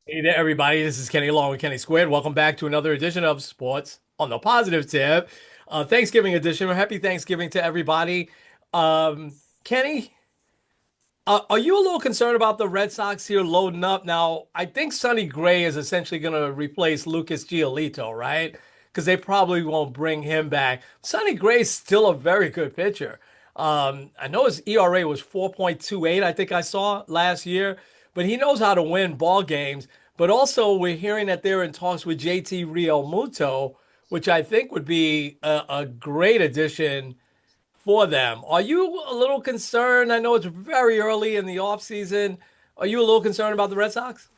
Hey there, everybody. This is Kenny along with Kenny Squared. Welcome back to another edition of Sports on the Positive Tip. Thanksgiving edition. Happy Thanksgiving to everybody. Kenny, are you a little concerned about the Red Sox here loading up? Now, I think Sonny Gray is essentially going to replace Lucas Giolito, right? Because they probably won't bring him back. Sonny Gray's still a very good pitcher. I know his ERA was 4.28, I think I saw last year, but he knows how to win ball games. But also, we're hearing that they're in talks with JT Realmuto, which I think would be a great addition for them. Are you a little concerned? I know it's very early in the offseason. Are you a little concerned about the Red Sox?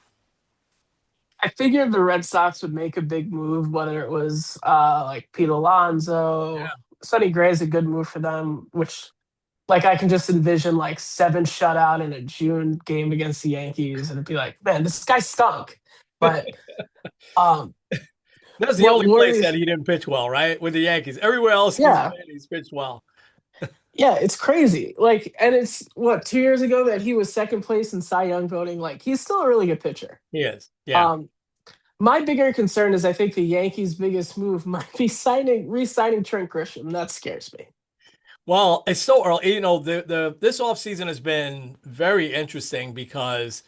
I figured the Red Sox would make a big move, whether it was like Pete Alonso. Sonny Gray is a good move for them, which like I can just envision like seven shutout in a June game against the Yankees, and it'd be like, man, this guy stunk. But um, That's the what only place worries? that he didn't pitch well, right? With the Yankees. Everywhere else Yeah, he's pitched well. yeah, it's crazy. Like, and it's what 2 years ago that he was second place in Cy Young voting. Like, he's still a really good pitcher. He is. Yeah. Um, My bigger concern is I think the Yankees' biggest move might be re-signing Trent Grisham. That scares me. Well, it's so early. The this offseason has been very interesting because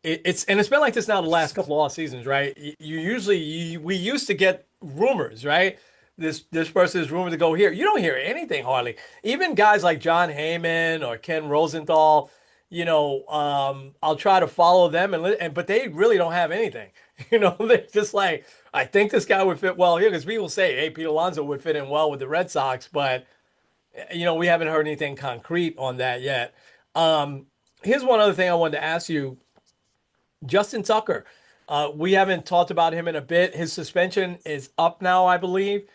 it's been like this now the last couple of off seasons, right? We used to get rumors, right? This person is rumored to go here. You don't hear anything hardly. Even guys like John Heyman or Ken Rosenthal, I'll try to follow them but they really don't have anything. They're just like, I think this guy would fit well here because people say, hey, Pete Alonso would fit in well with the Red Sox, but we haven't heard anything concrete on that yet. Um, Here's one other thing I wanted to ask you. Justin Tucker. We haven't talked about him in a bit. His suspension is up now, I believe.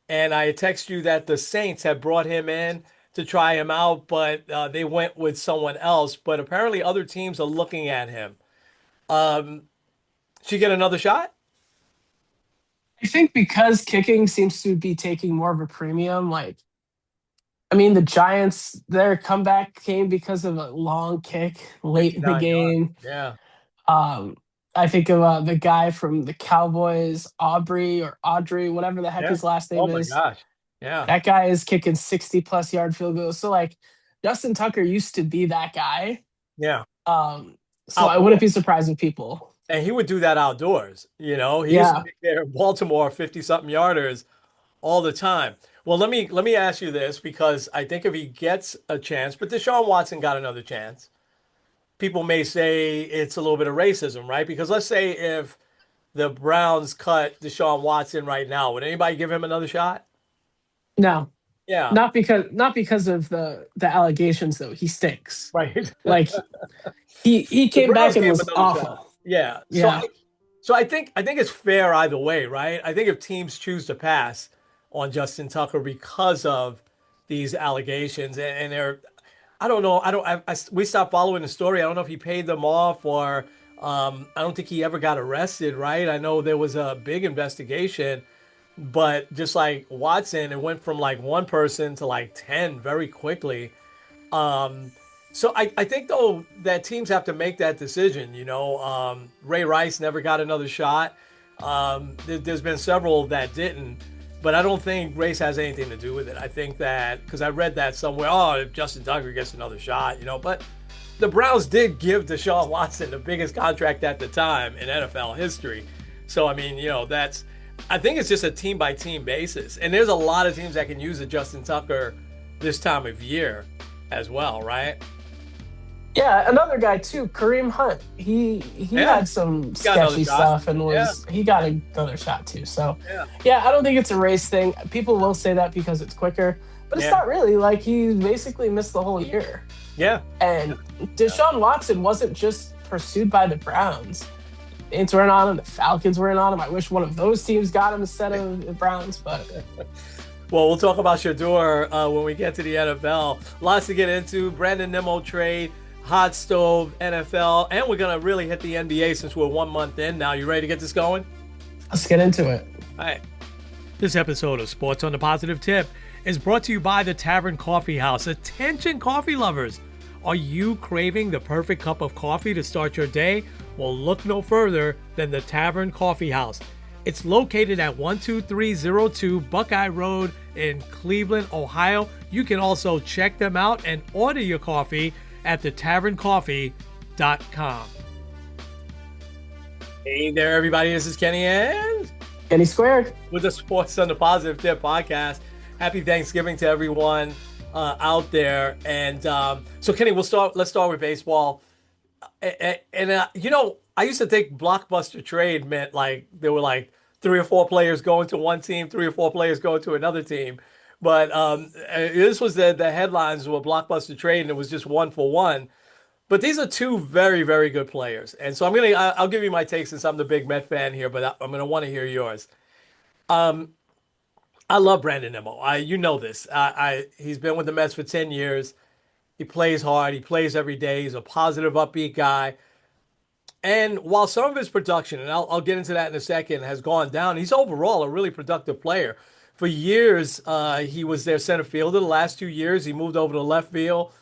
And I text you that the Saints have brought him in to try him out, but they went with someone else. But apparently, other teams are looking at him. Um, should he get another shot? I think because kicking seems to be taking more of a premium, like I mean the Giants, their comeback came because of a long kick late in the 59 yards. game. Yeah. Um, I think of the guy from the Cowboys, Aubrey or Audrey, whatever the heck Yeah. his last Oh name my is. gosh. Yeah. That guy is kicking 60 plus yard field goals. So like Justin Tucker used to be that guy. Yeah. Um, so I wouldn't Outdoors. be surprised if people. And he would do that outdoors. He used to Yeah. take care of Baltimore 50 something yarders all the time. Well, let me ask you this because I think if he gets a chance, but Deshaun Watson got another chance. People may say it's a little bit of racism, right? Because let's say if the Browns cut Deshaun Watson right now, would anybody give him another shot? No. Yeah, Not because of the allegations though. He stinks. right. Like he The came back Browns and gave him was another shot. awful. Yeah. So Yeah. I so I think it's fair either way, right? I think if teams choose to pass on Justin Tucker because of these allegations and they're I don't know. We stopped following the story. I don't know if he paid them off or I don't think he ever got arrested, right? I know there was a big investigation, but just like Watson, it went from like one person to like 10 very quickly. Um, so I think though that teams have to make that decision. Ray Rice never got another shot. There's been several that didn't, but I don't think race has anything to do with it. I think that because I read that somewhere. Oh, if Justin Tucker gets another shot, but the Browns did give Deshaun Watson the biggest contract at the time in NFL history. So I mean, that's. I think it's just a team by team basis, and there's a lot of teams that can use a Justin Tucker this time of year as well, right? Yeah, another guy too, Kareem Hunt. He Yeah, had some got another sketchy shot. stuff and Yeah, was he got another shot too. So yeah, yeah, I don't think it's a race thing. People will say that because it's quicker, but it's yeah, not really. Like he basically missed the whole year. yeah, And yeah. Deshaun Watson wasn't just pursued by the Browns. The Saints were in on him, the Falcons were in on him. I wish one of those teams got him instead of the Browns, but Well, we'll talk about Shador when we get to the NFL. Lots to get into. Brandon Nimmo trade, hot stove, NFL, and we're gonna really hit the NBA since we're 1 month in now. You ready to get this going? let's get into it. All right. This episode of Sports on the Positive Tip is brought to you by the Tavern Coffee House. Attention, coffee lovers. Are you craving the perfect cup of coffee to start your day? Well, look no further than the Tavern Coffee House. It's located at 12302 Buckeye Road in Cleveland, Ohio. You can also check them out and order your coffee at thetaverncoffee.com. Hey there, everybody. This is Kenny and Kenny squared. with the Sports on the Positive Tip podcast. Happy Thanksgiving to everyone out there. And so, Kenny, Let's start with baseball. I used to think blockbuster trade meant like there were like three or four players going to one team, three or four players going to another team. But this was the headlines were blockbuster trade, and it was just one for one. But these are two very, very good players, and so I'll give you my take since I'm the big Met fan here, but I'm gonna want to hear yours. Um, I love Brandon Nimmo. You know this. He's been with the Mets for 10 years. He plays hard. He plays every day. He's a positive, upbeat guy. And while some of his production, and I'll get into that in a second, has gone down, he's overall a really productive player. For years, he was their center fielder. The last 2 years, he moved over to left field.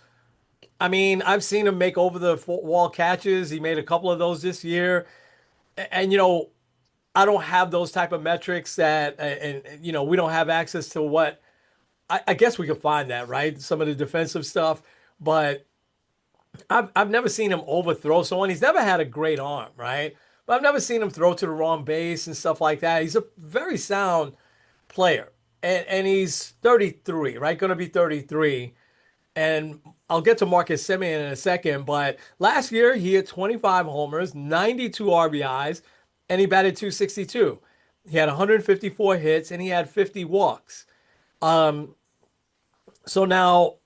I mean, I've seen him make over the wall catches. He made a couple of those this year. And, I don't have those type of metrics and we don't have access to what I guess we could find that, right? Some of the defensive stuff, but I've never seen him overthrow someone. He's never had a great arm, right? But I've never seen him throw to the wrong base and stuff like that. He's a very sound player. And he's 33, right? Going to be 33. And I'll get to Marcus Semien in a second, but last year he had 25 homers, 92 RBIs, and he batted 262. He had 154 hits and he had 50 walks. Um, so now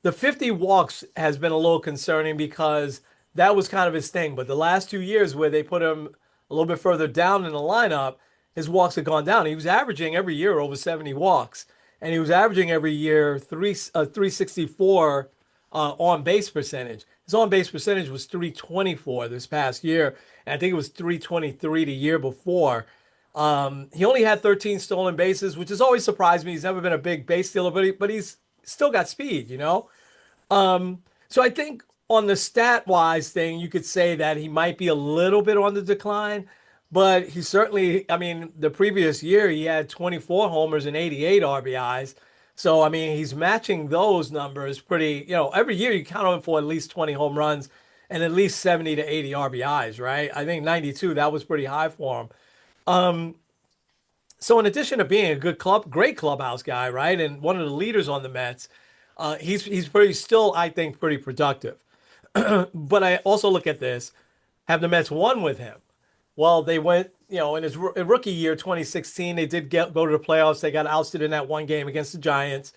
the 50 walks has been a little concerning because that was kind of his thing. But the last 2 years where they put him a little bit further down in the lineup, his walks have gone down. He was averaging every year over 70 walks, and he was averaging every year 364 on base percentage. His on base percentage was 324 this past year, and I think it was 323 the year before. He only had 13 stolen bases, which has always surprised me. He's never been a big base stealer, but he's still got speed, you know? So I think on the stat wise thing, you could say that he might be a little bit on the decline, but he certainly, I mean, the previous year he had 24 homers and 88 RBIs. So, I mean, he's matching those numbers pretty, every year you count on him for at least 20 home runs and at least 70 to 80 RBIs, right? I think 92, that was pretty high for him. Um, so in addition to being a great clubhouse guy, right, and one of the leaders on the Mets, he's pretty still, I think, pretty productive. But I also look at this: have the Mets won with him? Well, they went, in his rookie year, 2016, they did go to the playoffs. They got ousted in that one game against the Giants.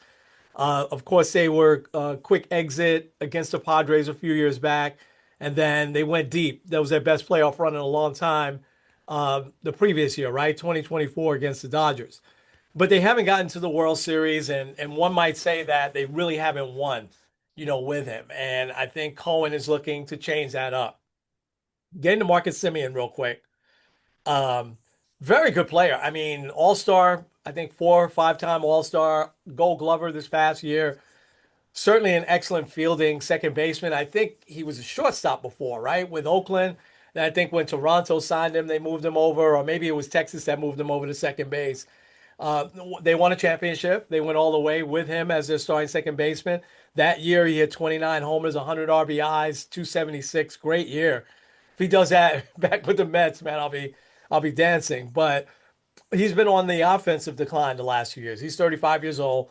Of course, they were quick exit against the Padres a few years back, and then they went deep. That was their best playoff run in a long time. The previous year, right, 2024 against the Dodgers. But they haven't gotten to the World Series, and one might say that they really haven't won, with him. And I think Cohen is looking to change that up. Getting to Marcus Semien real quick. Um, Very good player. I mean, All-Star, I think 4 or 5 time All-Star, Gold Glover this past year. Certainly an excellent fielding second baseman. I think he was a shortstop before, right? With Oakland. And I think when Toronto signed him, they moved him over, or maybe it was Texas that moved him over to second base. Uh, they won a championship. They went all the way with him as their starting second baseman. That year, he had 29 homers, 100 RBIs, 276. Great year. If he does that back with the Mets, man, I'll be dancing. But he's been on the offensive decline the last few years. He's 35 years old,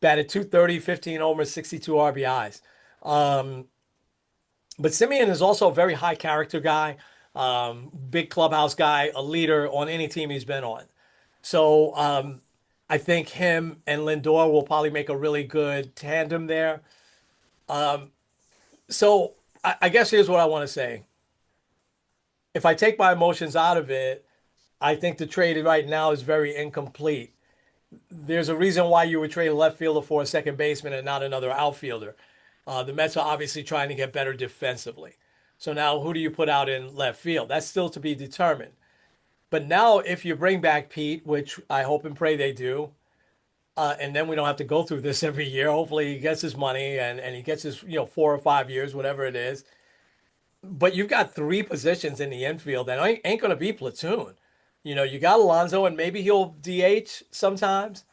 batted 230, 15 homers, 62 RBIs. Um, but Simeon is also a very high character guy, big clubhouse guy, a leader on any team he's been on. So I think him and Lindor will probably make a really good tandem there. Um, so I guess here's what I want to say. If I take my emotions out of it, I think the trade right now is very incomplete. There's a reason why you would trade a left fielder for a second baseman and not another outfielder. The Mets are obviously trying to get better defensively. So now who do you put out in left field? That's still to be determined. But now if you bring back Pete, which I hope and pray they do, and then we don't have to go through this every year. Hopefully, he gets his money and he gets his 4 or 5 years, whatever it is. But you've got three positions in the infield that ain't going to be platoon. You got Alonso, and maybe he'll DH sometimes.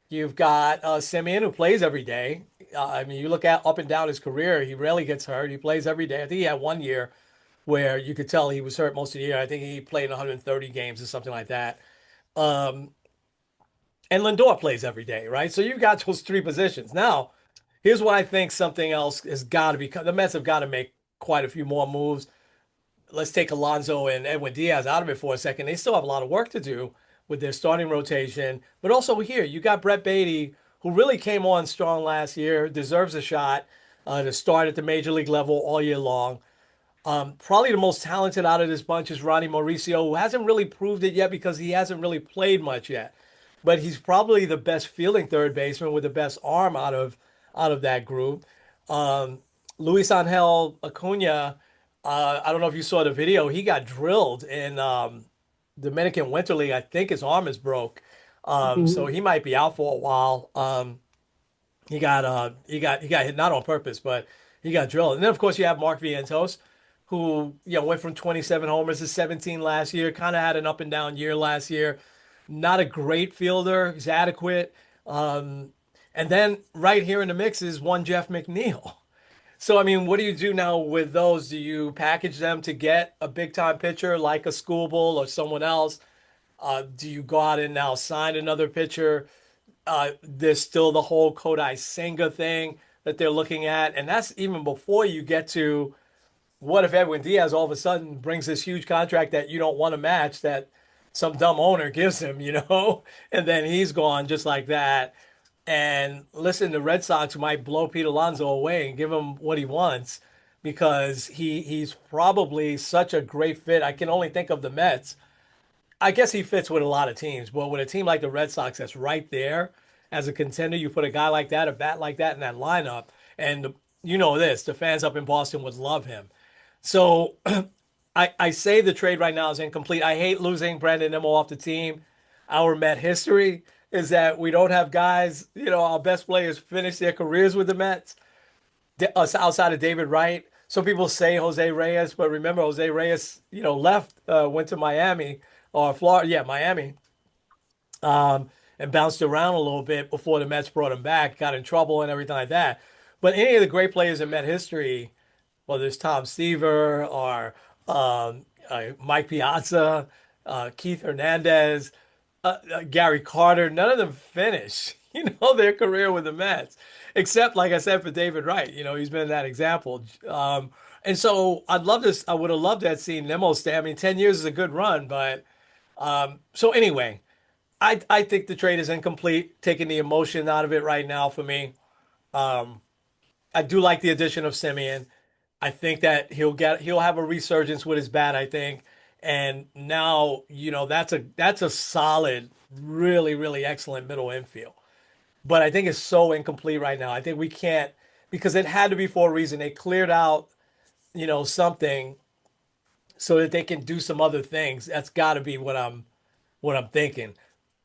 You've got Simeon, who plays every day. I mean, you look at up and down his career, he rarely gets hurt. He plays every day. I think he had one year where you could tell he was hurt most of the year. I think he played 130 games or something like that. Um, and Lindor plays every day, right? So you've got those three positions. Now, here's what I think something else has got to be. The Mets have got to make quite a few more moves. Let's take Alonso and Edwin Diaz out of it for a second. They still have a lot of work to do with their starting rotation. But also here, you got Brett Beatty, who really came on strong last year, deserves a shot to start at the major league level all year long. Probably the most talented out of this bunch is Ronnie Mauricio, who hasn't really proved it yet because he hasn't really played much yet. But he's probably the best fielding third baseman with the best arm out of that group. Um, Luis Angel Acuna, I don't know if you saw the video. He got drilled in Dominican Winter League. I think his arm is broke, so Mhm. he might be out for a while. He got hit not on purpose, but he got drilled. And then of course you have Mark Vientos, who went from 27 homers to 17 last year. Kind of had an up and down year last year. Not a great fielder. He's adequate. Um, and then right here in the mix is one Jeff McNeil. So I mean, what do you do now with those? Do you package them to get a big time pitcher like a Schoolbull or someone else? Do you go out and now sign another pitcher? There's still the whole Kodai Senga thing that they're looking at, and that's even before you get to what if Edwin Diaz all of a sudden brings this huge contract that you don't want to match that some dumb owner gives him, and then he's gone just like that. And listen, the Red Sox might blow Pete Alonso away and give him what he wants because he's probably such a great fit. I can only think of the Mets. I guess he fits with a lot of teams, but with a team like the Red Sox that's right there as a contender, you put a guy like that, a bat like that in that lineup, and the fans up in Boston would love him. So I say the trade right now is incomplete. I hate losing Brandon Nimmo off the team. Our Met history is that we don't have guys, our best players finish their careers with the Mets, us outside of David Wright. Some people say Jose Reyes, but remember Jose Reyes, left, went to Miami or Florida, yeah, Miami, and bounced around a little bit before the Mets brought him back, got in trouble and everything like that. But any of the great players in Met history, whether it's Tom Seaver or Mike Piazza, Keith Hernandez, Gary Carter, none of them finished, their career with the Mets, except, like I said, for David Wright. He's been that example. And so I would have loved that scene Nimmo stay. I mean, 10 years is a good run, but so anyway, I think the trade is incomplete, taking the emotion out of it right now for me. Um, I do like the addition of Simeon. I think that he'll have a resurgence with his bat, I think. And now, that's a solid, really, really excellent middle infield. But I think it's so incomplete right now. I think we can't because it had to be for a reason. They cleared out, something so that they can do some other things. That's got to be what I'm thinking.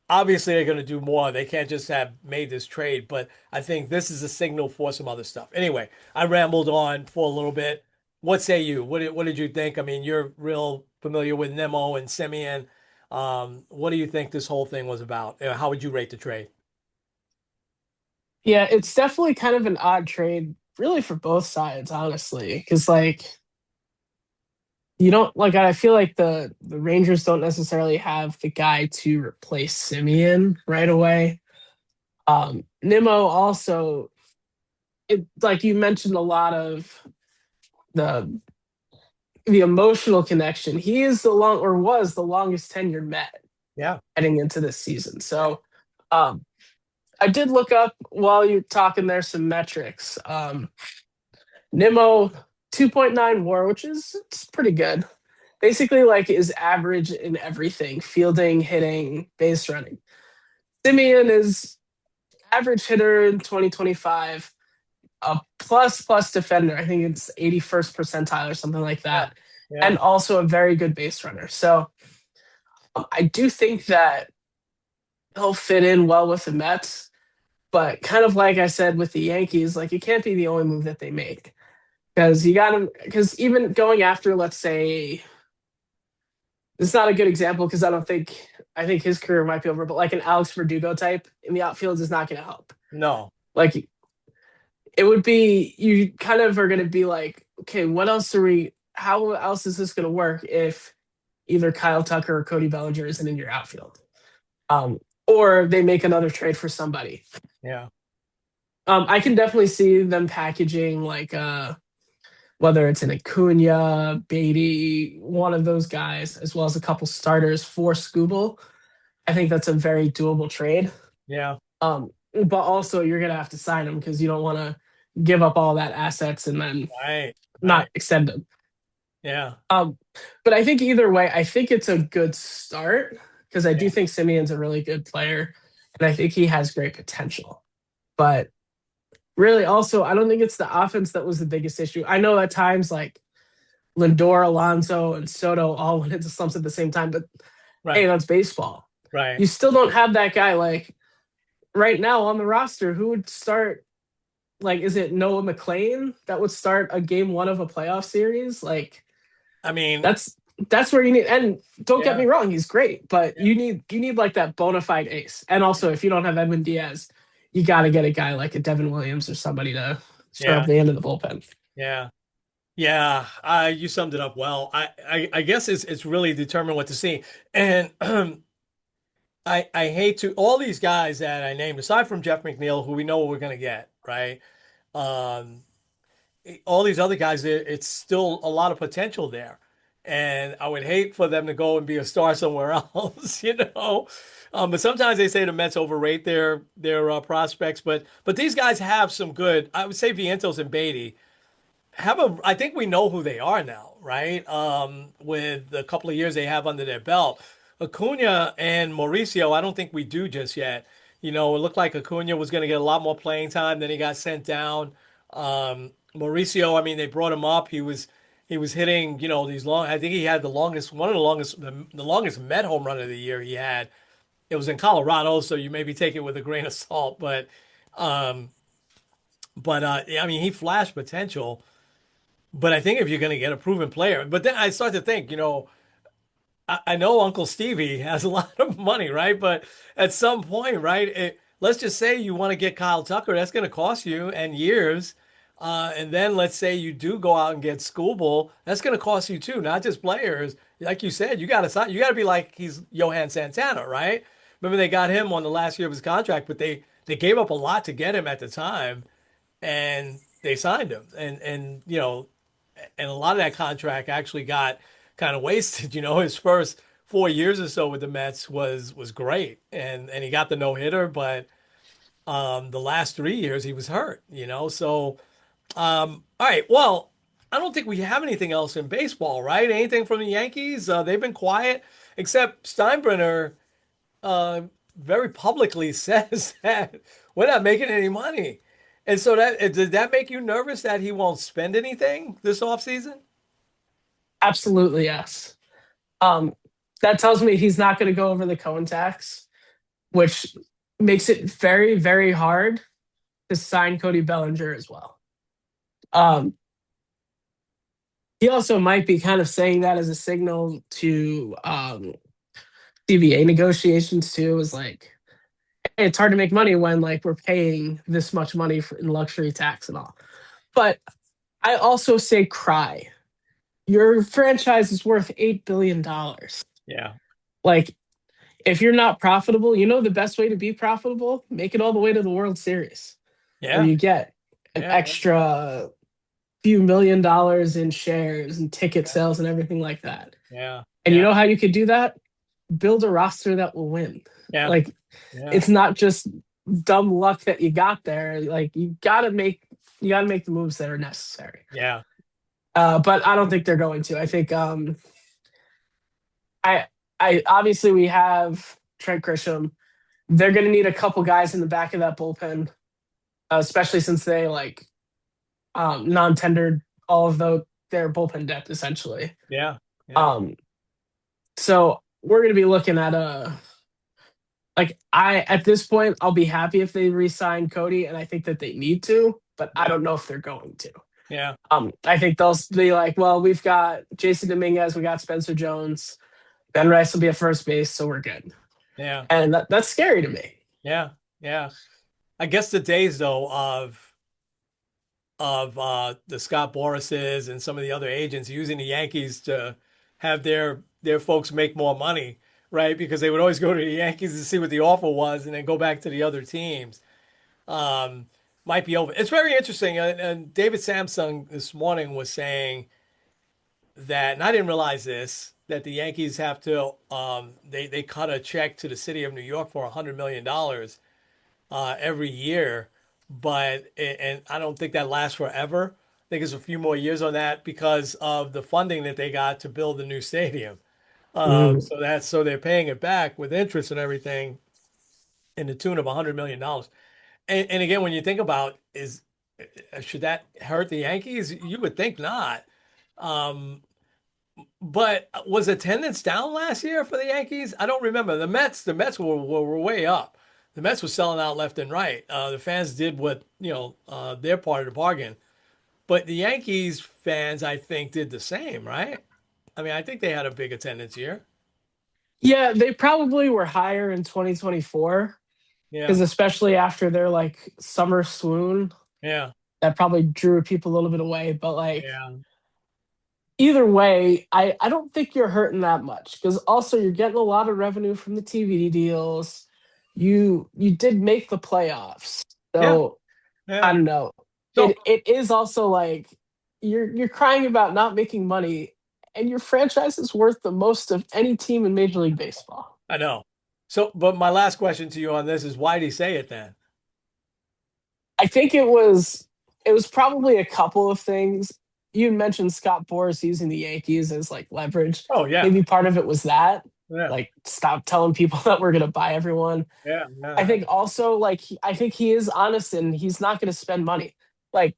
Obviously, they're going to do more. They can't just have made this trade, but I think this is a signal for some other stuff. Anyway, I rambled on for a little bit. What say you? What did you think? I mean, you're real familiar with Nimmo and Simeon. What do you think this whole thing was about? How would you rate the trade? Yeah, it's definitely kind of an odd trade, really for both sides, honestly. Because you don't like I feel like the Rangers don't necessarily have the guy to replace Simeon right away. Nimmo also, like you mentioned, a lot of the the emotional connection. He is the long or was the longest tenured Met Yeah, heading into this season. yeah, So um, I did look up while you're talking there some metrics. Nimmo 2.9 WAR, which is it's pretty good. Basically, like is average in everything: fielding, hitting, base running. Simeon is average hitter in 2025, a plus defender. I think it's 81st percentile or something like yeah, that, yeah. and also a very good base runner. So I do think that he'll fit in well with the Mets. But kind of like I said with the Yankees, like it can't be the only move that they make because you got to because even going after, let's say, it's not a good example because I think his career might be over, but like an Alex Verdugo type in the outfield is not going to help. No. Like it would be you kind of are going to be like, okay, what else are we? How else is this going to work if either Kyle Tucker or Cody Bellinger isn't in your outfield? Um, or they make another trade for somebody. Yeah. I can definitely see them packaging like whether it's an Acuna, Beatty, one of those guys, as well as a couple starters for Scooble. I think that's a very doable trade. Yeah. But also you're gonna have to sign him because you don't want to give up all that assets and then Right. not Right. extend them. Yeah. Um, but I think either way, I think it's a good start because I Yeah. do think Simeon's a really good player and I think he has great potential. But really, also, I don't think it's the offense that was the biggest issue. I know at times like Lindor, Alonso, and Soto all went into slumps at the same time, but hey, Right. that's baseball. Right. You still don't have that guy like right now on the roster who would start. Like, is it Noah McLean that would start a game one of a playoff series? Like, I mean, that's that's where you need. And don't get yeah. me wrong, he's great, but Yeah. you need like that bona fide ace. And also, if you don't have Edwin Diaz, you got to get a guy like a Devin Williams or somebody to start Yeah. up the end of the bullpen. Yeah. Yeah. You summed it up well. I guess it's really determined what to see. And I hate to all these guys that I named, aside from Jeff McNeil, who we know what we're gonna get, right? Um, all these other guys, it's still a lot of potential there. And I would hate for them to go and be a star somewhere else, you know. But sometimes they say the Mets overrate their prospects, but these guys have some good. I would say Vientos and Beatty have a. I think we know who they are now, right? With the couple of years they have under their belt, Acuna and Mauricio, I don't think we do just yet. You know, it looked like Acuna was going to get a lot more playing time. Then he got sent down. Mauricio, I mean, they brought him up. He was hitting, you know, these long. I think he had the longest, one of the longest Met home run of the year he had. It was in Colorado, so you maybe take it with a grain of salt. Um, yeah, I mean, he flashed potential. But I think if you're going to get a proven player, but then I start to think, you know, I know Uncle Stevie has a lot of money, right? But at some point, right, let's just say you want to get Kyle Tucker, that's going to cost you and years. And then let's say you do go out and get Scooble, that's going to cost you too, not just players. Like you said, you got to be like he's Johan Santana, right? Remember they got him on the last year of his contract, but they gave up a lot to get him at the time, and they signed him, and you know, and a lot of that contract actually got kind of wasted. You know, his first 4 years or so with the Mets was great, and he got the no hitter, but the last 3 years he was hurt. You know, so all right, well. I don't think we have anything else in baseball, right? Anything from the Yankees? They've been quiet, except Steinbrenner uh, very publicly says that we're not making any money. And so did that make you nervous that he won't spend anything this offseason? Absolutely, yes. Um, that tells me he's not going to go over the Cohen tax, which makes it very, very hard to sign Cody Bellinger as well. Um, he also might be kind of saying that as a signal to CBA negotiations too. Is like, hey, it's hard to make money when like we're paying this much money for, in luxury tax and all. But I also say cry. Your franchise is worth $8 billion. Yeah. Like, if you're not profitable, you know the best way to be profitable? Make it all the way to the World Series, where Yeah. you get an Yeah. extra few $1 million in shares and ticket Yeah. sales and everything like that. Yeah. And you Yeah. know how you could do that? Build a roster that will win. Yeah. Like, Yeah. it's not just dumb luck that you got there. Like, you gotta make the moves that are necessary. Yeah. But I don't think they're going to. I think I I obviously we have Trent Grisham. They're going to need a couple guys in the back of that bullpen, especially since they like non-tendered all of their bullpen depth essentially. Yeah. Yeah. Um, so we're going to be looking at Like I at this point, I'll be happy if they re-sign Cody, and I think that they need to, but I Yeah, don't know if they're going to. yeah, I think they'll be like, well, we've got Jason Dominguez, we got Spencer Jones, Ben Rice will be at first base, so we're good. yeah, And that's scary to me. yeah, yeah. I guess the days though of the Scott Borases and some of the other agents using the Yankees to have their folks make more money, right? Because they would always go to the Yankees to see what the offer was and then go back to the other teams. Um, might be over. It's very interesting. And David Samsung this morning was saying that, and I didn't realize this, that the Yankees have to they cut a check to the city of New York for $100 million every year, but and I don't think that lasts forever. I think it's a few more years on that because of the funding that they got to build the new stadium. Mm. So they're paying it back with interest and everything in the tune of $100 million. And again, when you think about is should that hurt the Yankees? You would think not. Um, but was attendance down last year for the Yankees? I don't remember. The Mets were way up. The Mets were selling out left and right. The fans did what, their part of the bargain. But the Yankees fans, I think, did the same, right? I mean, I think they had a big attendance year. Yeah, they probably were higher in 2024 Yeah, because especially after their like summer swoon, yeah, that probably drew people a little bit away. But like yeah, either way, I don't think you're hurting that much because also you're getting a lot of revenue from the TV deals. You did make the playoffs, yeah, so I yeah. don't know. So It is also like you're crying about not making money, and your franchise is worth the most of any team in Major League Baseball. I know. So, but my last question to you on this is why did he say it then? I think it was probably a couple of things. You mentioned Scott Boras using the Yankees as like leverage. Oh, yeah, Maybe part of it was that. yeah, Like stop telling people that we're gonna buy everyone. yeah, I yeah, think also like I think he is honest and he's not gonna spend money. Like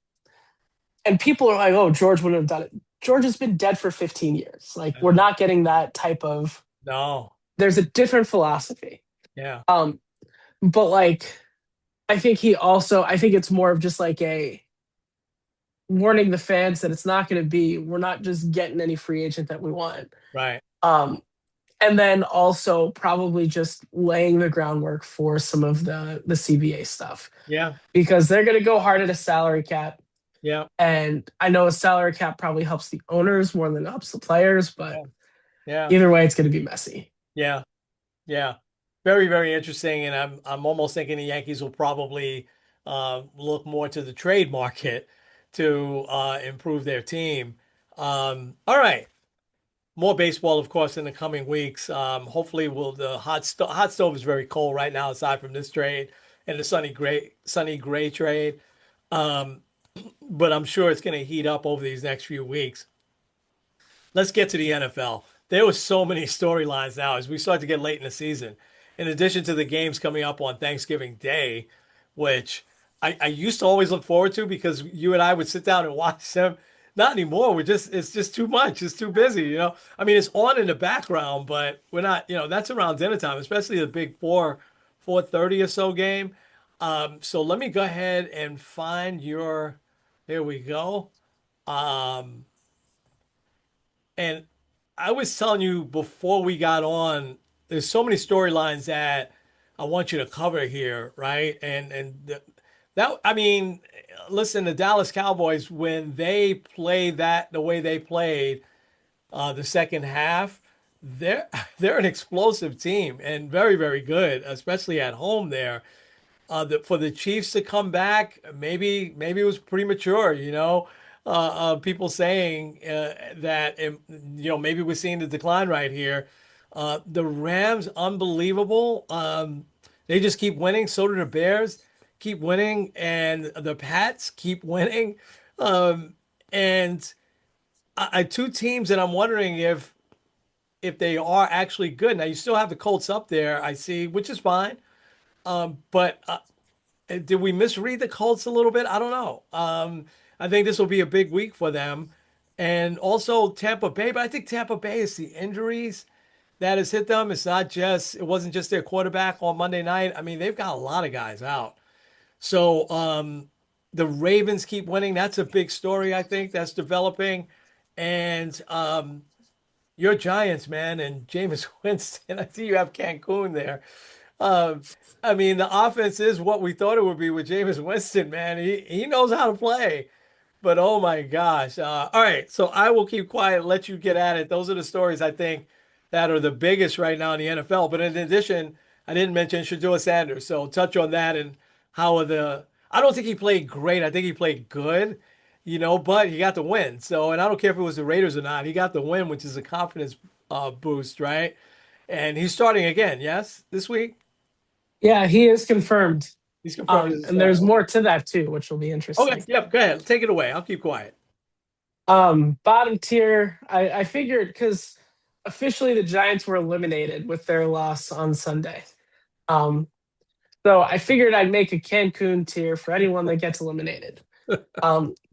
and people are like, oh, George wouldn't have done it. George has been dead for 15 years. Like we're yeah. not getting that type of No, there's a different philosophy. yeah, Um, but like I think it's more of just like a warning the fans that it's not going to be we're not just getting any free agent that we want. right. um and then also probably just laying the groundwork for some of the CBA stuff Yeah, because they're going to go hard at a salary cap, yeah, and I know a salary cap probably helps the owners more than it helps the players, but yeah, yeah, either way it's going to be messy. yeah. Yeah, very, very interesting. And I'm almost thinking the Yankees will probably look more to the trade market to improve their team. All right, more baseball, of course, in the coming weeks. Hopefully, will the hot stove is very cold right now, aside from this trade and the Sunny Gray trade. Um, but I'm sure it's going to heat up over these next few weeks. Let's get to the NFL. There were so many storylines now as we start to get late in the season. In addition to the games coming up on Thanksgiving Day, which I used to always look forward to because you and I would sit down and watch them. Not anymore. It's just too much. It's too busy. I mean, it's on in the background, but we're not, that's around dinner time, especially the big 4:30 or so game. So let me go ahead and find there we go. Um, and I was telling you before we got on, there's so many storylines that I want you to cover here, right? That I mean, listen, the Dallas Cowboys when they play that the way they played the second half, they're they're an explosive team and very very good, especially at home there for the Chiefs to come back, maybe it was premature. People saying that maybe we're seeing the decline right here. The Rams, unbelievable. They just keep winning. So do the Bears, keep winning, and the Pats keep winning. Um, and two teams that I'm wondering if they are actually good. Now you still have the Colts up there, I see, which is fine. But did we misread the Colts a little bit? I don't know. I think this will be a big week for them. And also Tampa Bay, but I think Tampa Bay is the injuries that has hit them. It wasn't just their quarterback on Monday night. I mean, they've got a lot of guys out. So the Ravens keep winning. That's a big story, I think, that's developing. And your Giants, man, and Jameis Winston. I see you have Cancun there. Um, I mean, the offense is what we thought it would be with Jameis Winston, man. He knows how to play. But oh my gosh. All right. So I will keep quiet and let you get at it. Those are the stories I think that are the biggest right now in the NFL. But in addition, I didn't mention Shadua Sanders. So touch on that and how are I don't think he played great. I think he played good, but he got the win. So, and I don't care if it was the Raiders or not. He got the win, which is a confidence boost, right? And he's starting again, yes, this week? Yeah, he is confirmed. He's confirmed as a And starter. there's more to that too, which will be interesting. Okay, yep, go ahead. Take it away. I'll keep quiet. Bottom tier, I figured because officially the Giants were eliminated with their loss on Sunday. Um, so I figured I'd make a Cancun tier for anyone that gets eliminated.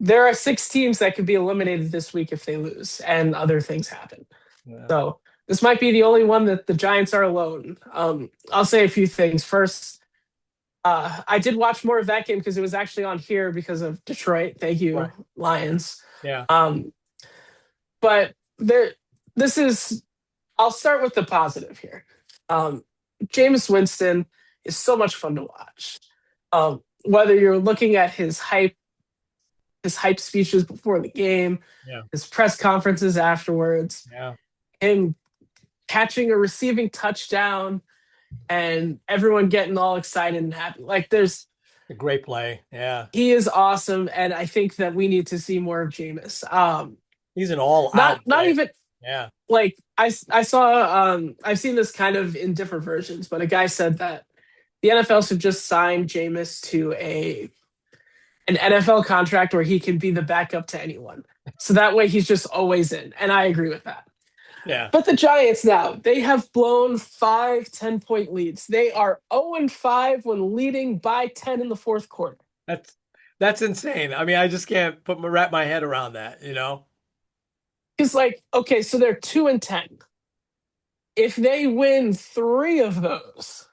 There are 6 teams that could be eliminated this week if they lose and other things happen. Yeah. So this might be the only one that the Giants are alone. I'll say a few things. First, I did watch more of that game because it was actually on here because of Detroit. Thank you, Right. Lions. Yeah. Um, but there, this is. I'll start with the positive here. Jameis Winston is so much fun to watch. Whether you're looking at his hype speeches before the game, Yeah. his press conferences afterwards, Yeah. him catching a receiving touchdown, and everyone getting all excited and happy. Like there's A great play. Yeah. he is awesome, and I think that we need to see more of Jameis. He's an all out Not player. even Yeah. like I saw I've seen this kind of in different versions, but a guy said that the NFL should just sign Jameis to a an NFL contract where he can be the backup to anyone. So that way he's just always in. And I agree with that. Yeah. But the Giants now, they have blown 5 10-point leads. They are 0-5 when leading by 10 in the fourth quarter. That's that's insane. I mean, I just can't wrap my head around that. It's like, okay, so they're 2-10. If they win 3 of those,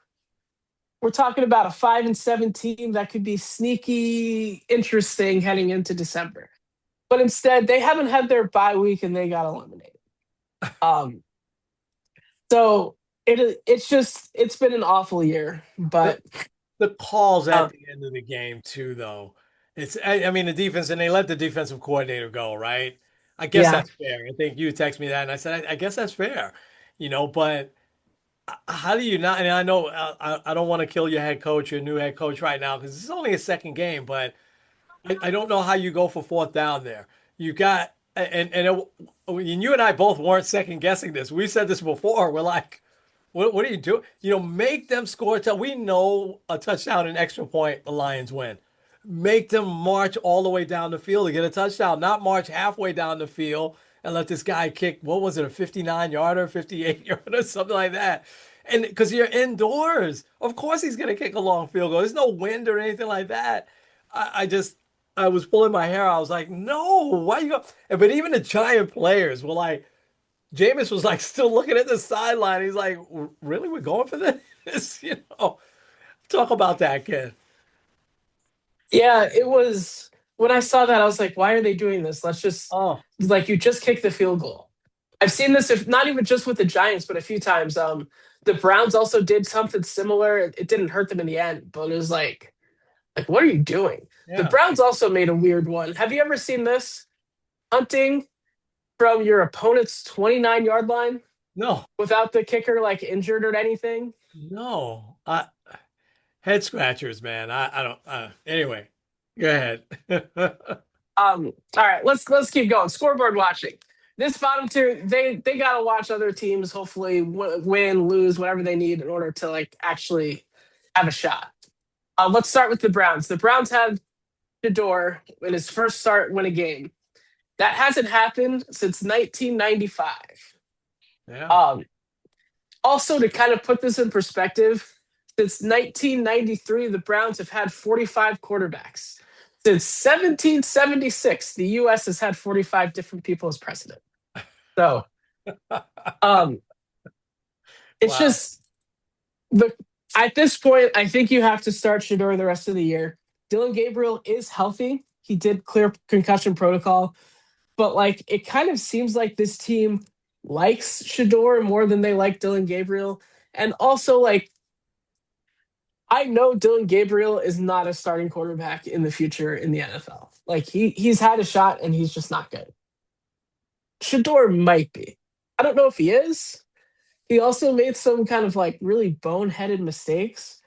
we're talking about a 5-7 team that could be sneaky interesting heading into December. But instead, they haven't had their bye week and they got eliminated. Um, so it's been an awful year, The but the calls at um, the end of the game too, though. I mean the defense, and they let the defensive coordinator go, right? I guess yeah, that's fair. I think you text me that, and I said, I guess that's fair, but how do you not? And I know I don't want to kill your head coach, your new head coach right now, because it's only a second game, but I don't know how you go for fourth down there. You got and you and I both weren't second guessing this. We said this before. We're like, what are you doing? Make them score. We know a touchdown and extra point, the Lions win. Make them march all the way down the field to get a touchdown, not march halfway down the field and let this guy kick, what was it, a 59 yarder, 58 yarder, something like that. And because you're indoors, of course he's going to kick a long field goal. There's no wind or anything like that. I just, I was pulling my hair. I was like, no, why you go? But even the Giant players were like, Jameis was like still looking at the sideline. He's like, really, we're going for this? Talk about that, kid. yeah, it was when I saw that, I was like, why are they doing this? Let's just Oh, like you just kick the field goal. I've seen this if not even just with the Giants, but a few times. The Browns also did something similar. It didn't hurt them in the end, but it was like what are you doing? The yeah. Browns also made a weird one. Have you ever seen this? Hunting from your opponent's 29-yard line No, without the kicker like injured or anything. no. Head scratchers, man. I don't. Anyway, go ahead. All right, let's keep going. Scoreboard watching. This bottom tier, they gotta watch other teams. Hopefully, win, lose, whatever they need in order to like actually have a shot. Let's start with the Browns. The Browns had Shador in his first start win a game. That hasn't happened since 1995. Yeah. Um, Also, to kind of put this in perspective, since 1993, the Browns have had 45 quarterbacks. Since 1776, the U.S. has had 45 different people as president. So, um, It's Wow. just the at this point, I think you have to start Shador the rest of the year. Dylan Gabriel is healthy. He did clear concussion protocol, but like it kind of seems like this team likes Shador more than they like Dylan Gabriel. And also, like, I know Dylan Gabriel is not a starting quarterback in the future in the NFL. Like he's had a shot and he's just not good. Shador might be. I don't know if he is. He also made some kind of like really boneheaded mistakes,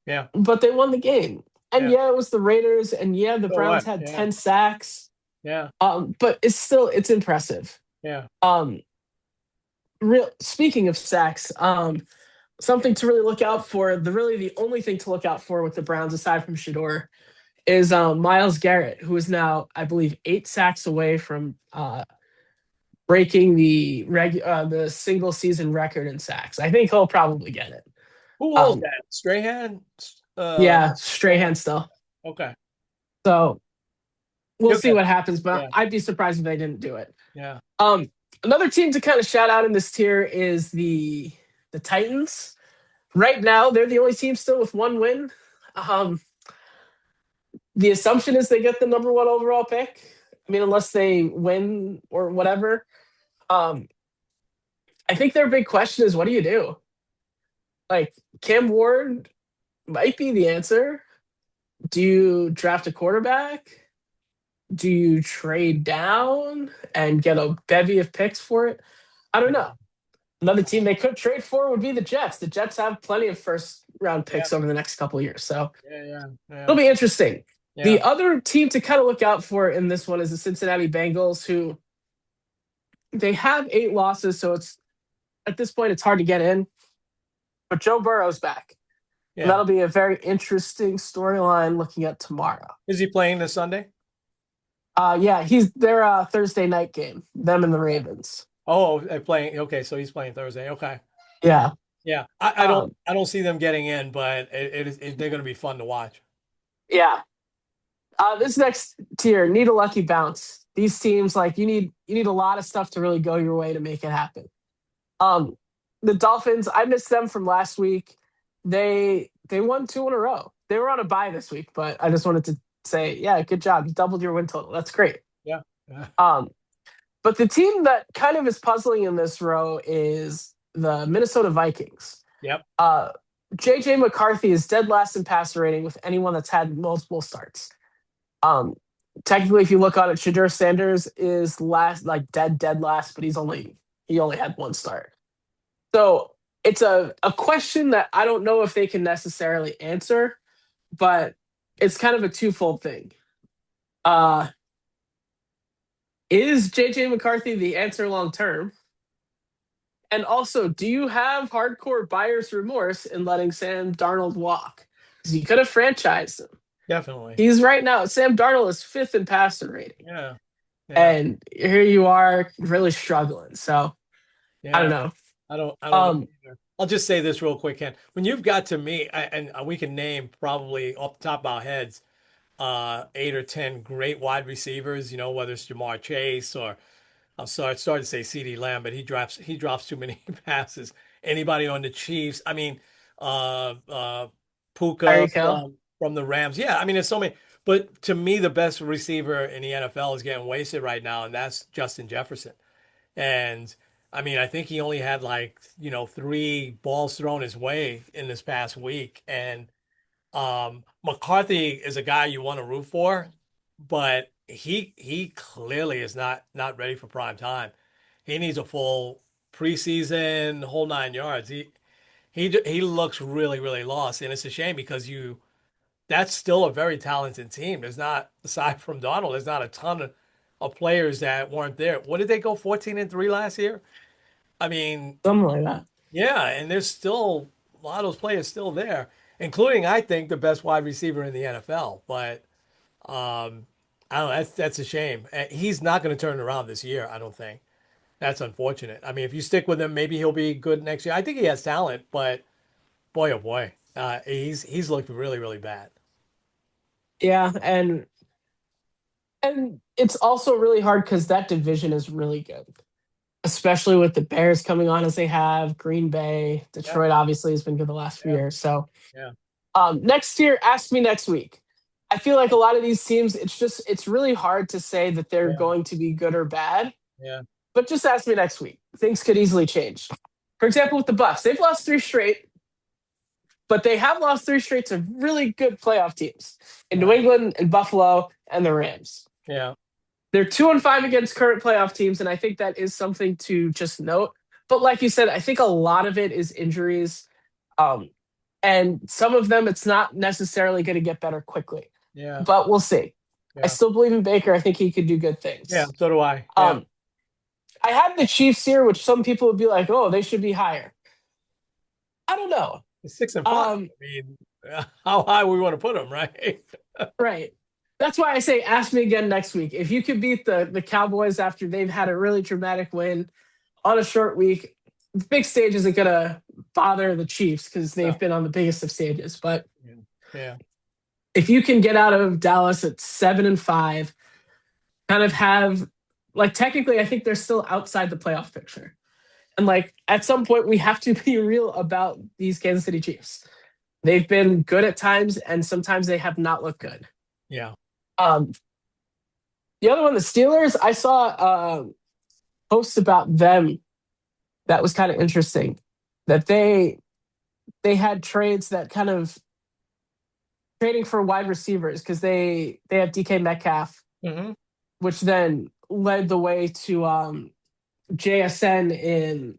Yeah. but they won the game. And Yeah. yeah, it was the Raiders, and yeah, the So Browns what? had Yeah. 10 sacks. Yeah. But it's impressive. Yeah. Um, real speaking of sacks, something to really look out for. The only thing to look out for with the Browns aside from Shador is Miles Garrett, who is now, I believe, 8 sacks away from breaking the single season record in sacks. I think he'll probably get it. Who holds Um, that? Strahan? yeah, Strahan? Strahan still. Okay. So we'll He'll see get it. what happens, but Yeah. I'd be surprised if they didn't do it. Yeah. Um, Another team to kind of shout out in this tier is the Titans. Right now, they're the only team still with 1 win. Um, the assumption is they get the number one overall pick. I mean, unless they win or whatever. Um, I think their big question is, what do you do? Like Cam Ward might be the answer. Do you draft a quarterback? Do you trade down and get a bevy of picks for it? I don't know. Another team they could trade for would be the Jets. The Jets have plenty of first round Yeah. picks over the next couple of years. So Yeah. Yeah. it'll Yeah. be interesting. Yeah. The other team to kind of look out for in this one is the Cincinnati Bengals, who they have 8 losses. So it's at this point, it's hard to get in. But Joe Burrow's back. And Yeah. that'll be a very interesting storyline looking at tomorrow. Is he playing this Sunday? Yeah, he's their Thursday night game, them and the Ravens. Oh, playing. Okay, so he's playing Thursday. Okay. Yeah. Yeah. Um, I don't see them getting in, but they're going to be fun to watch. yeah. This next tier, need a lucky bounce. These teams, like you need a lot of stuff to really go your way to make it happen. Um, the Dolphins, I missed them from last week. They won 2 in a row. They were on a bye this week, but I just wanted to say, yeah, good job. You doubled your win total. That's great. Yeah. Yeah. Um, but the team that kind of is puzzling in this row is the Minnesota Vikings. Yep. Uh, JJ McCarthy is dead last in passer rating with anyone that's had multiple starts. Um, Technically, if you look on it, Shadur Sanders is last, like dead last, but he only had 1 start. So it's a question that I don't know if they can necessarily answer, but it's kind of a twofold thing. Uh, is JJ McCarthy the answer long term? And also, do you have hardcore buyer's remorse in letting Sam Darnold walk? Because you could have franchised him. Definitely. He's right now, Sam Darnold is fifth in passer rating. Yeah. Yeah. And here you are really struggling. So I don't Yeah. know. I don't know Um, either. I'll just say this real quick, Ken. When you've got to me, and we can name probably off the top of our heads, 8 or 10 great wide receivers. You know, whether it's Jamar Chase or I'm sorry, it's started to say CD Lamb, but he drops too many passes. Anybody on the Chiefs? I mean, Puka Tyreek Hill. from the Rams. Yeah, I mean, there's so many. But to me, the best receiver in the NFL is getting wasted right now, and that's Justin Jefferson. And I mean, I think he only had like, 3 balls thrown his way in this past week. And McCarthy is a guy you want to root for, but he clearly is not ready for prime time. He needs a full preseason, whole 9 yards. He looks really lost, and it's a shame because that's still a very talented team. There's not, aside from Donald, there's not a ton of players that weren't there. What did they go 14-3 last year? I mean, Something like that. yeah, and there's still a lot of those players still there, including I think the best wide receiver in the NFL. But I don't know. That's a shame. He's not going to turn it around this year. I don't think. That's unfortunate. I mean, if you stick with him, maybe he'll be good next year. I think he has talent, but boy, oh boy, he's looked really bad. Yeah, and it's also really hard because that division is really good, especially with the Bears coming on as they have, Green Bay, Yeah, Detroit obviously has been good the last few yeah, years. So yeah, next year, ask me next week. I feel like a lot of these teams, it's really hard to say that they're yeah, going to be good or bad. yeah, But just ask me next week. Things could easily change. For example, with the Bucks, they've lost three straight, but they have lost three straight to really good playoff teams in New right. England and Buffalo and the Rams. Yeah, They're 2-5 against current playoff teams, and I think that is something to just note. But like you said, I think a lot of it is injuries. Um, and some of them, it's not necessarily going to get better quickly, yeah, but we'll see. I yeah, still believe in Baker. I think he could do good yeah. things. So do I. Yeah, Um, I have the Chiefs here, which some people would be like, oh, they should be higher. I don't know. it's 6-5. Um, I mean, how high we want to put them, right? right. That's why I say ask me again next week. If you could beat the Cowboys after they've had a really dramatic win on a short week, the big stage isn't going to bother the Chiefs because they've No. been on the biggest of stages. But Yeah, yeah, if you can get out of Dallas at 7-5, kind of have like technically, I think they're still outside the playoff picture. And like at some point, we have to be real about these Kansas City Chiefs. They've been good at times, and sometimes they have not looked good. yeah. Um, the other one, the Steelers, I saw posts about them that was kind of interesting. That they had trades that kind of trading for wide receivers because they have DK Metcalf, Hmm. which then led the way to JSN in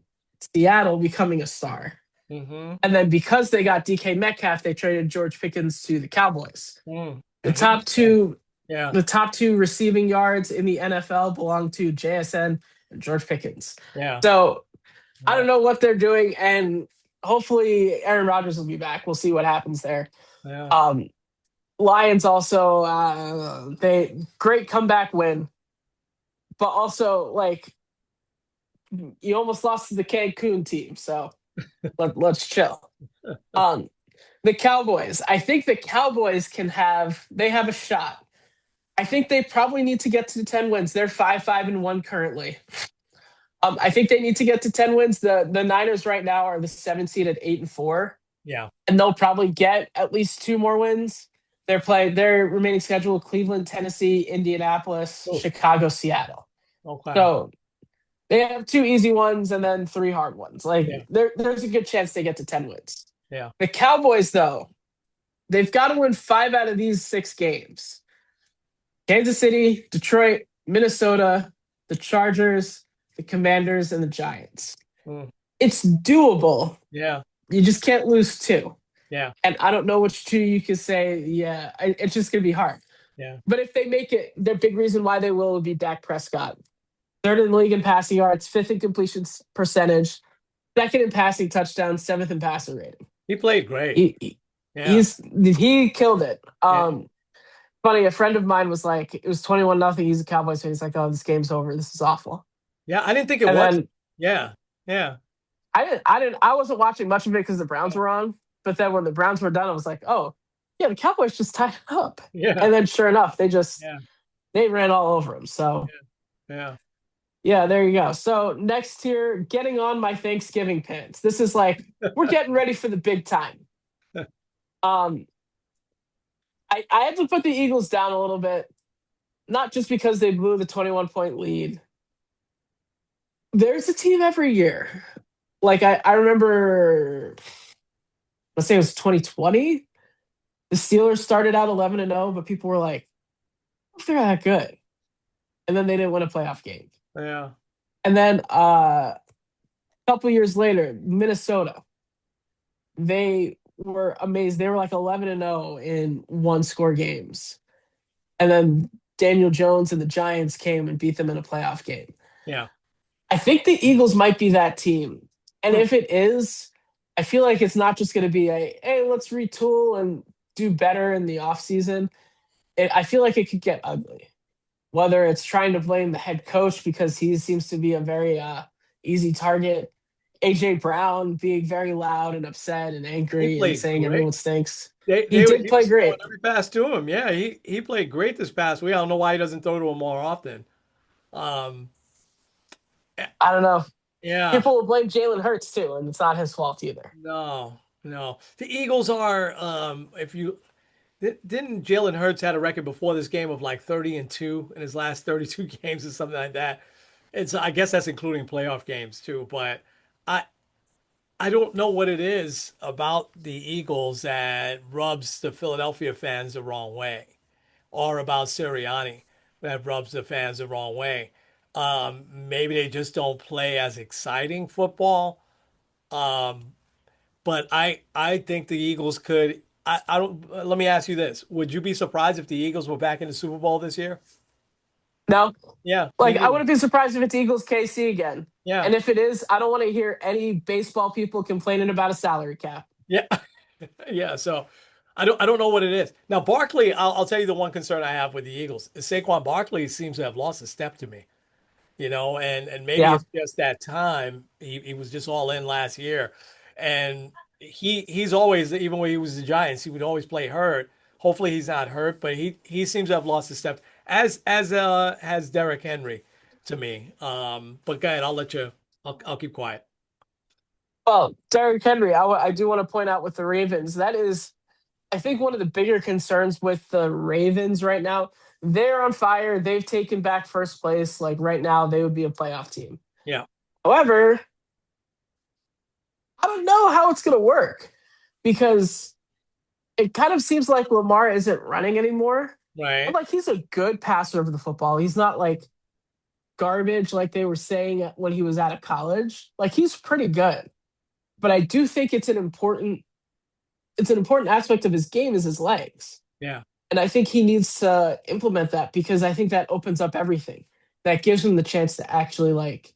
Seattle becoming a star. Hmm. And then because they got DK Metcalf, they traded George Pickens to the Cowboys. Mm. The Hmm. top two Yeah, the top two receiving yards in the NFL belong to JSN and George Pickens. yeah, So I yeah, don't know what they're doing, and hopefully Aaron Rodgers will be back. We'll see what happens there. yeah. Um, Lions also they great comeback win, but also like you almost lost to the Cancun team, so let's chill. Um, the Cowboys, I think the Cowboys they have a shot. I think they probably need to get to 10 wins. They're 5-5-1 currently. I think they need to get to 10 wins. The Niners right now are the 7th seed at 8-4, Yeah. and they'll probably get at least two more wins. They're playing their remaining schedule: Cleveland, Tennessee, Indianapolis, Oh, Chicago, Seattle. okay. So they have two easy ones and then three hard ones. Yeah, Like there's a good chance they get to 10 wins. yeah. The Cowboys, though, they've got to win 5 out of these 6 games. Kansas City, Detroit, Minnesota, the Chargers, the Commanders, and the Giants. Mm. It's doable. Yeah, You just can't lose two. yeah, And I don't know which two you could say, yeah, it's just going to be hard. yeah. But if they make it, the big reason why they will be Dak Prescott. Third in the league in passing yards, fifth in completion percentage, second in passing touchdowns, seventh in passer rating. He played great. He, he- Yeah, he killed it. yeah, Funny, a friend of mine was like, it was 21-0. He's a Cowboys fan. He's like, oh, this game's over. This is awful. yeah. I didn't think it And was. then Yeah, yeah, I wasn't watching much of it because the Browns were on. But then when the Browns were done, I was like, oh, yeah, the Cowboys just tied it up. yeah, And then sure enough, yeah, they ran all over them. So yeah. yeah, there you go. So next here, getting on my Thanksgiving pants. This is like we're getting ready for the big time. Um, I had to put the Eagles down a little bit, not just because they blew the 21-point lead. There's a team every year. Like I remember, let's say it was 2020. The Steelers started out 11-0, but people were like, if they're that good. And then they didn't win a playoff game. Yeah. And then a couple years later, Minnesota, they were amazed. They were like 11-0 in one score games. And then Daniel Jones and the Giants came and beat them in a playoff game. Yeah. I think the Eagles might be that team. And Hmm. if it is, I feel like it's not just going to be hey, let's retool and do better in the offseason. I feel like it could get ugly. Whether it's trying to blame the head coach because he seems to be a very easy target, AJ Brown being very loud and upset and He angry and played saying great. everyone stinks. They, He they, did he play was throwing great. every pass to him. Yeah, he played great this past week. I don't know why he doesn't throw to him more often. Um, I don't know. Yeah. People will blame Jalen Hurts too, and it's not his fault either. No, no. The Eagles are, if you didn't Jalen Hurts had a record before this game of like 30-2 in his last 32 games or something like that. It's I guess that's including playoff games too, but I I don't know what it is about the Eagles that rubs the Philadelphia fans the wrong way, or about Sirianni that rubs the fans the wrong way. Maybe they just don't play as exciting football. Um, but I think the Eagles could. I don't. Let me ask you this: would you be surprised if the Eagles were back in the Super Bowl this year? No, Yeah, me like I neither. wouldn't be surprised if it's Eagles KC again. Yeah, And if it is, I don't want to hear any baseball people complaining about a salary cap. yeah, yeah. So I don't know what it is now. Barkley, I'll tell you the one concern I have with the Eagles is Saquon Barkley seems to have lost a step to me. And maybe Yeah. it's just that time he was just all in last year, and he's always even when he was the Giants he would always play hurt. Hopefully he's not hurt, but he seems to have lost a step as has Derrick Henry to me. But go ahead, I'll let you. I'll keep quiet. Well, Derrick Henry, I do want to point out with the Ravens, that is, I think, one of the bigger concerns with the Ravens right now. They're on fire. They've taken back first place. Like right now, they would be a playoff team. Yeah, However, I don't know how it's going to work because it kind of seems like Lamar isn't running anymore. But right. like he's a good passer of the football. He's not like garbage like they were saying when he was out of college. Like he's pretty good. But I do think it's an important aspect of his game is his legs. Yeah, And I think he needs to implement that because I think that opens up everything. That gives him the chance to actually like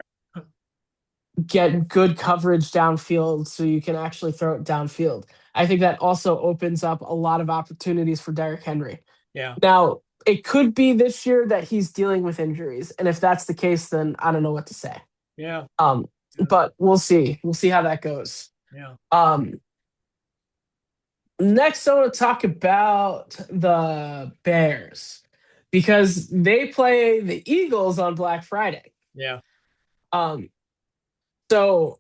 get good coverage downfield so you can actually throw it downfield. I think that also opens up a lot of opportunities for Derrick Henry. yeah, Now, it could be this year that he's dealing with injuries. And if that's the case, then I don't know what to say. yeah, Um, yeah, but we'll see. We'll see how that goes. yeah, Um, Next, I want to talk about the Bears because they play the Eagles on Black Friday. yeah, Um, so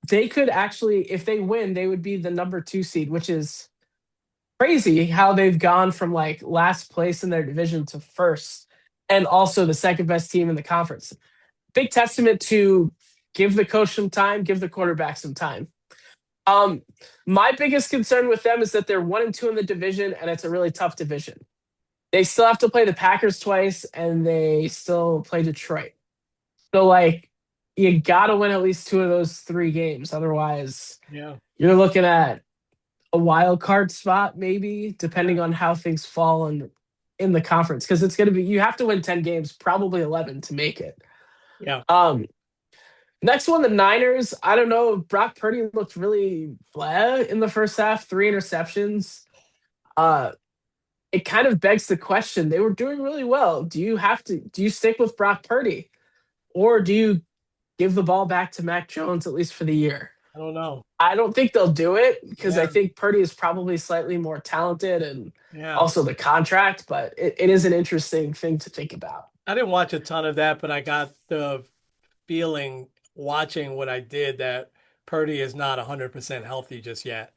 they could actually, if they win, they would be the number 2 seed, which is crazy how they've gone from like last place in their division to first and also the second best team in the conference. Big testament to give the coach some time, give the quarterback some time. Um, my biggest concern with them is that they're 1-2 in the division, and it's a really tough division. They still have to play the Packers twice, and they still play Detroit. So, like, you got to win at least 2 of those 3 games. Otherwise, yeah, you're looking at a wild card spot, maybe, yeah, depending on how things fall in the conference. Because it's going to be, you have to win 10 games, probably 11 to make it. yeah, Um, Next one, the Niners. I don't know. Brock Purdy looked really blah in the first half, 3 interceptions. Uh, it kind of begs the question. They were doing really well. Do you stick with Brock Purdy or do you give the ball back to Mac Jones at least for the year? I don't know. I don't think they'll do it because I Yeah, think Purdy is probably slightly more talented and yeah. also the contract, but it is an interesting thing to think about. I didn't watch a ton of that, but I got the feeling watching what I did that Purdy is not 100% healthy just yet.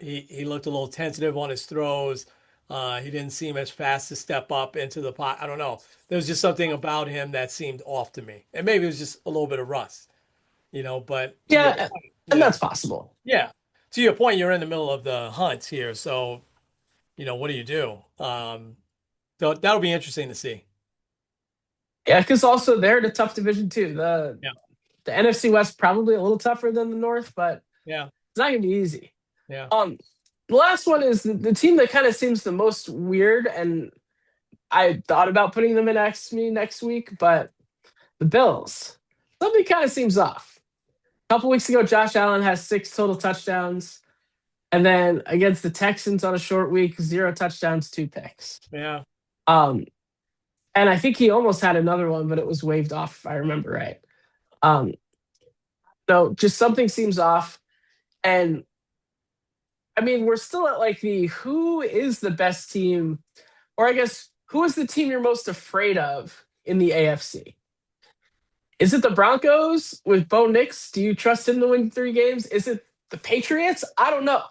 He looked a little tentative on his throws. He didn't seem as fast to step up into the pot. I don't know. There was just something about him that seemed off to me. And maybe it was just a little bit of rust, but to your Yeah, point, and yeah. that's possible. Yeah. To your point, you're in the middle of the hunt here. So, what do you do? So that'll be interesting to see. Yeah, because also they're in a tough division too. Yeah. The NFC West probably a little tougher than the North, but Yeah. it's not gonna be easy. Yeah. The last one is the team that kind of seems the most weird, and I thought about putting them in X Me next week, but the Bills. Something kind of seems off. A couple weeks ago, Josh Allen has 6 total touchdowns, and then against the Texans on a short week, 0 touchdowns, 2 picks. Yeah. Um, and I think he almost had another one, but it was waved off if I remember right. Um, no, just something seems off. And I mean, we're still at like the who is the best team, or I guess who is the team you're most afraid of in the AFC? Is it the Broncos with Bo Nix? Do you trust him to win 3 games? Is it the Patriots? I don't know.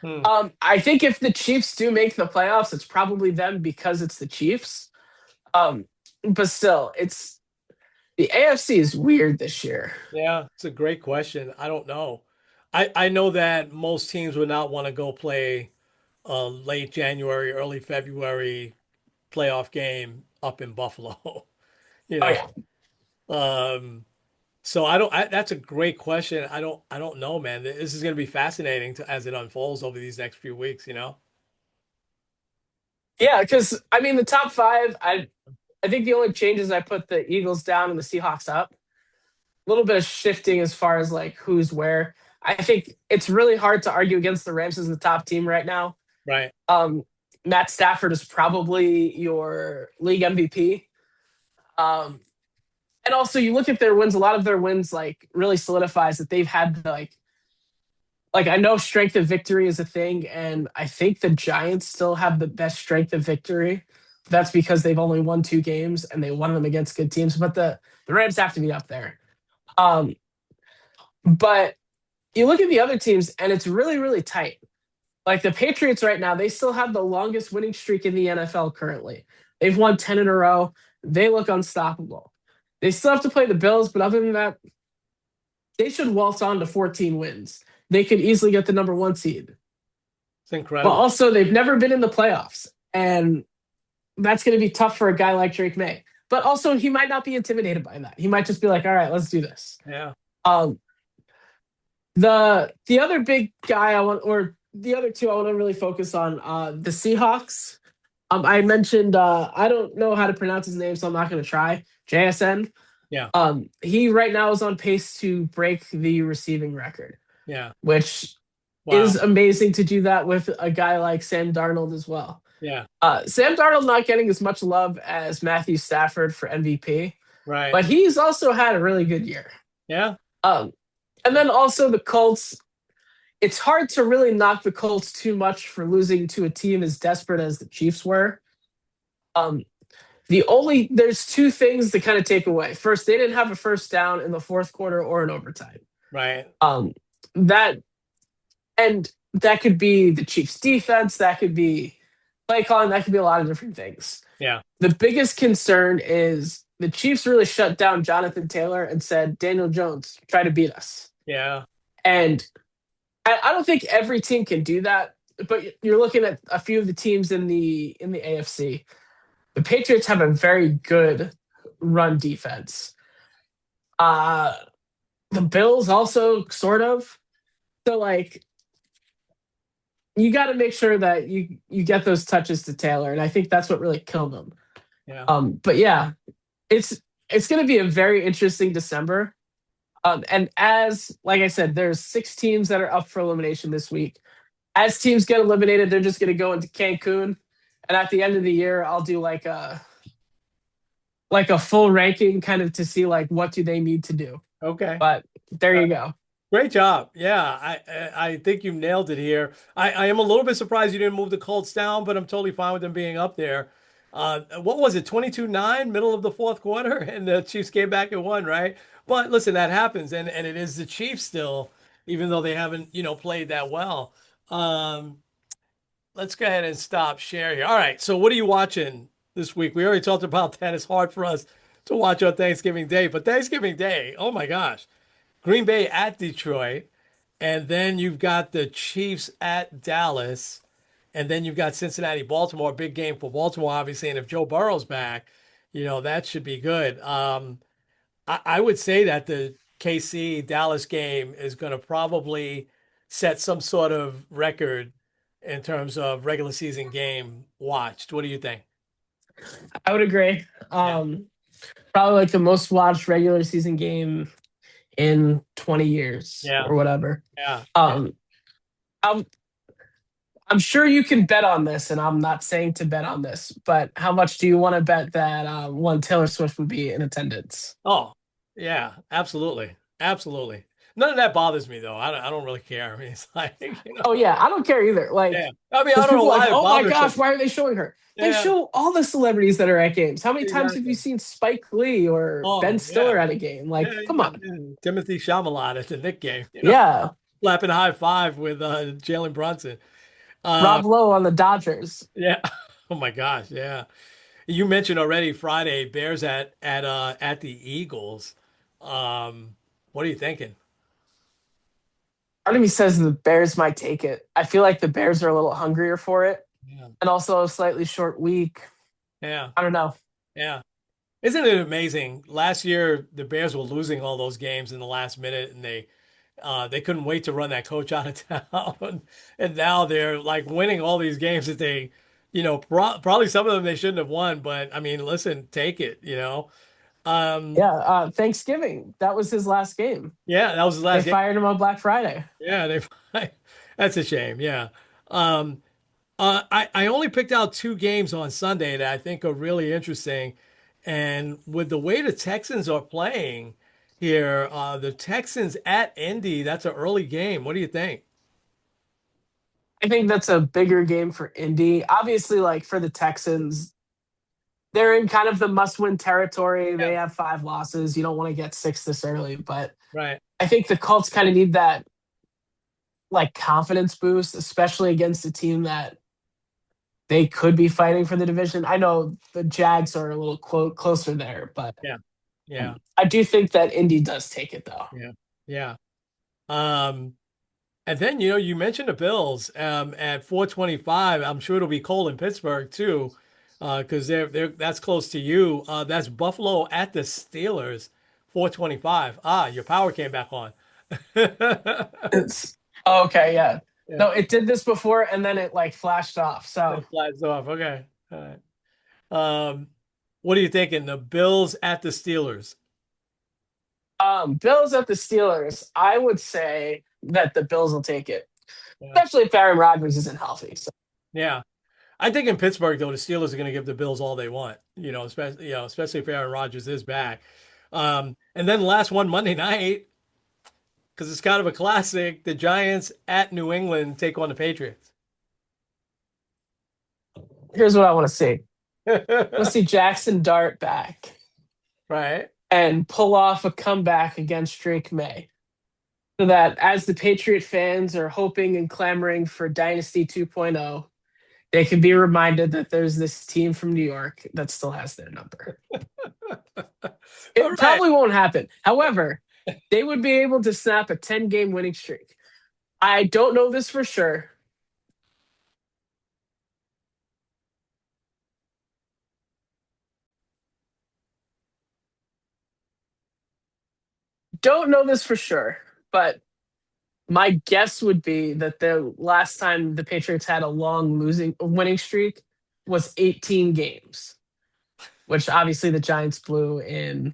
Hmm. I think if the Chiefs do make the playoffs, it's probably them because it's the Chiefs. Um, but still, it's the AFC is weird this year. Yeah, it's a great question. I don't know. I know that most teams would not want to go play a late January, early February playoff game up in Buffalo. You Oh know, yeah, um, so I don't. That's a great question. I don't know, man. This is going to be fascinating as it unfolds over these next few weeks. You know. yeah. Because I mean, the top five. I think the only changes I put the Eagles down and the Seahawks up. A little bit of shifting as far as like who's where. I think it's really hard to argue against the Rams as the top team right now. Right. Um, Matt Stafford is probably your league MVP. Um, and also, you look at their wins. A lot of their wins like really solidifies that they've had like I know strength of victory is a thing, and I think the Giants still have the best strength of victory. That's because they've only won 2 games and they won them against good teams. But the Rams have to be up there. Um, but you look at the other teams, and it's really really tight. Like the Patriots right now, they still have the longest winning streak in the NFL currently. They've won 10 in a row. They look unstoppable. They still have to play the Bills, but other than that, they should waltz on to 14 wins. They could easily get the number 1 seed. It's But incredible. also, they've never been in the playoffs. And that's going to be tough for a guy like Drake May. But also, he might not be intimidated by that. He might just be like, all right, let's do this. Yeah. Um, the other big guy I want, or the other two I want to really focus on, the Seahawks. I mentioned I don't know how to pronounce his name, so I'm not going to try. JSN. Yeah. He right now is on pace to break the receiving record, Yeah. which Wow. is amazing to do that with a guy like Sam Darnold as well. Yeah. Sam Darnold not getting as much love as Matthew Stafford for MVP, Right. but he's also had a really good year. Yeah. Um, and then also the Colts. It's hard to really knock the Colts too much for losing to a team as desperate as the Chiefs were. Um, there's 2 things to kind of take away. First, they didn't have a first down in the fourth quarter or in overtime. Right. Um, that and that could be the Chiefs defense, that could be play calling, that could be a lot of different things. Yeah. The biggest concern is the Chiefs really shut down Jonathan Taylor and said, Daniel Jones, try to beat us. Yeah. And I don't think every team can do that, but you're looking at a few of the teams in the AFC. The Patriots have a very good run defense. Uh the Bills also sort of. So like you got to make sure that you get those touches to Taylor, and I think that's what really killed them. Yeah. But yeah, it's going to be a very interesting December. And as like I said, there's 6 teams that are up for elimination this week. As teams get eliminated, they're just going to go into Cancun, and at the end of the year, I'll do like a full ranking kind of to see like what do they need to do. Okay. But there you go. Great job. Yeah, I think you nailed it here. I am a little bit surprised you didn't move the Colts down, but I'm totally fine with them being up there. What was it, 22-9, middle of the fourth quarter, and the Chiefs came back and won, right? But listen, that happens, and it is the Chiefs still, even though they haven't, played that well. Um, let's go ahead and stop share here. All right, so what are you watching this week? We already talked about that. It's hard for us to watch on Thanksgiving Day, but Thanksgiving Day, oh my gosh. Green Bay at Detroit, and then you've got the Chiefs at Dallas, and then you've got Cincinnati, Baltimore, big game for Baltimore, obviously. And if Joe Burrow's back, that should be good. I would say that the KC Dallas game is going to probably set some sort of record in terms of regular season game watched. What do you think? I would agree. Yeah, Probably like the most watched regular season game in 20 years yeah, or whatever. yeah, yeah. Um, I'm I'm sure you can bet on this, and I'm not saying to bet on this, but how much do you want to bet that one Taylor Swift would be in attendance? Oh, yeah, absolutely. Absolutely. None of that bothers me though. I don't really care. I mean, it's like, Oh yeah, I don't care either. yeah. Like, I mean, I because don't know people are like, why it oh my bothers gosh, them. why are they showing her? They Yeah, show all the celebrities that are at games. How many times have you exactly. seen Spike Lee or Ben Oh, Stiller yeah. at a game? Yeah, Like, come yeah, on. yeah. Timothy Chalamet at the Nick game, Yeah. slapping a high five with Jalen Brunson. Uh, Rob Lowe on the Dodgers. yeah. Oh my gosh, yeah. You mentioned already Friday, Bears at the Eagles. What are you thinking? Part of me says the Bears might take it. I feel like the Bears are a little hungrier for it. Yeah, And also a slightly short week. yeah, I don't know. yeah. Isn't it amazing? Last year, the Bears were losing all those games in the last minute, and they couldn't wait to run that coach out of town. And now they're like winning all these games that they, probably some of them they shouldn't have won. But I mean, listen, take it. Um, Yeah. Thanksgiving. That was his last game. yeah, that was his They last game. fired him on Black Friday. Yeah, that's a shame. Yeah. Um, I only picked out two games on Sunday that I think are really interesting. And with the way the Texans are playing here, the Texans at Indy, that's an early game. What do you think? I think that's a bigger game for Indy. Obviously, like for the Texans, they're in kind of the must-win territory. Yeah, They have 5 losses. You don't want to get six this early, but right. I think the Colts kind of need that like confidence boost, especially against a team that they could be fighting for the division. I know the Jags are a little closer there, but Yeah, yeah, I do think that Indy does take it though. yeah, yeah. Um, and then, you mentioned the Bills at 425. I'm sure it'll be cold in Pittsburgh too, because they're that's close to you. That's Buffalo at the Steelers, 425. Ah, your power came back on. It's okay, yeah. Yeah, No, it did this before and then it like flashed off. So it flies off. Okay. All right. Um, what are you thinking? The Bills at the Steelers. Bills at the Steelers, I would say that the Bills will take it, Yeah. especially if Aaron Rodgers isn't healthy. So Yeah. I think in Pittsburgh, though, the Steelers are going to give the Bills all they want, especially if Aaron Rodgers is back. And then last one Monday night, because it's kind of a classic, the Giants at New England take on the Patriots. here's what I want to see. I want to see Jackson Dart back Right? and pull off a comeback against Drake May. So that as the Patriot fans are hoping and clamoring for Dynasty 2.0, they can be reminded that there's this team from New York that still has their number. All It right. probably won't happen. However, they would be able to snap a 10-game winning streak. I don't know this for sure. Don't know this for sure, but my guess would be that the last time the Patriots had a long losing winning streak was 18 games, which obviously the Giants blew in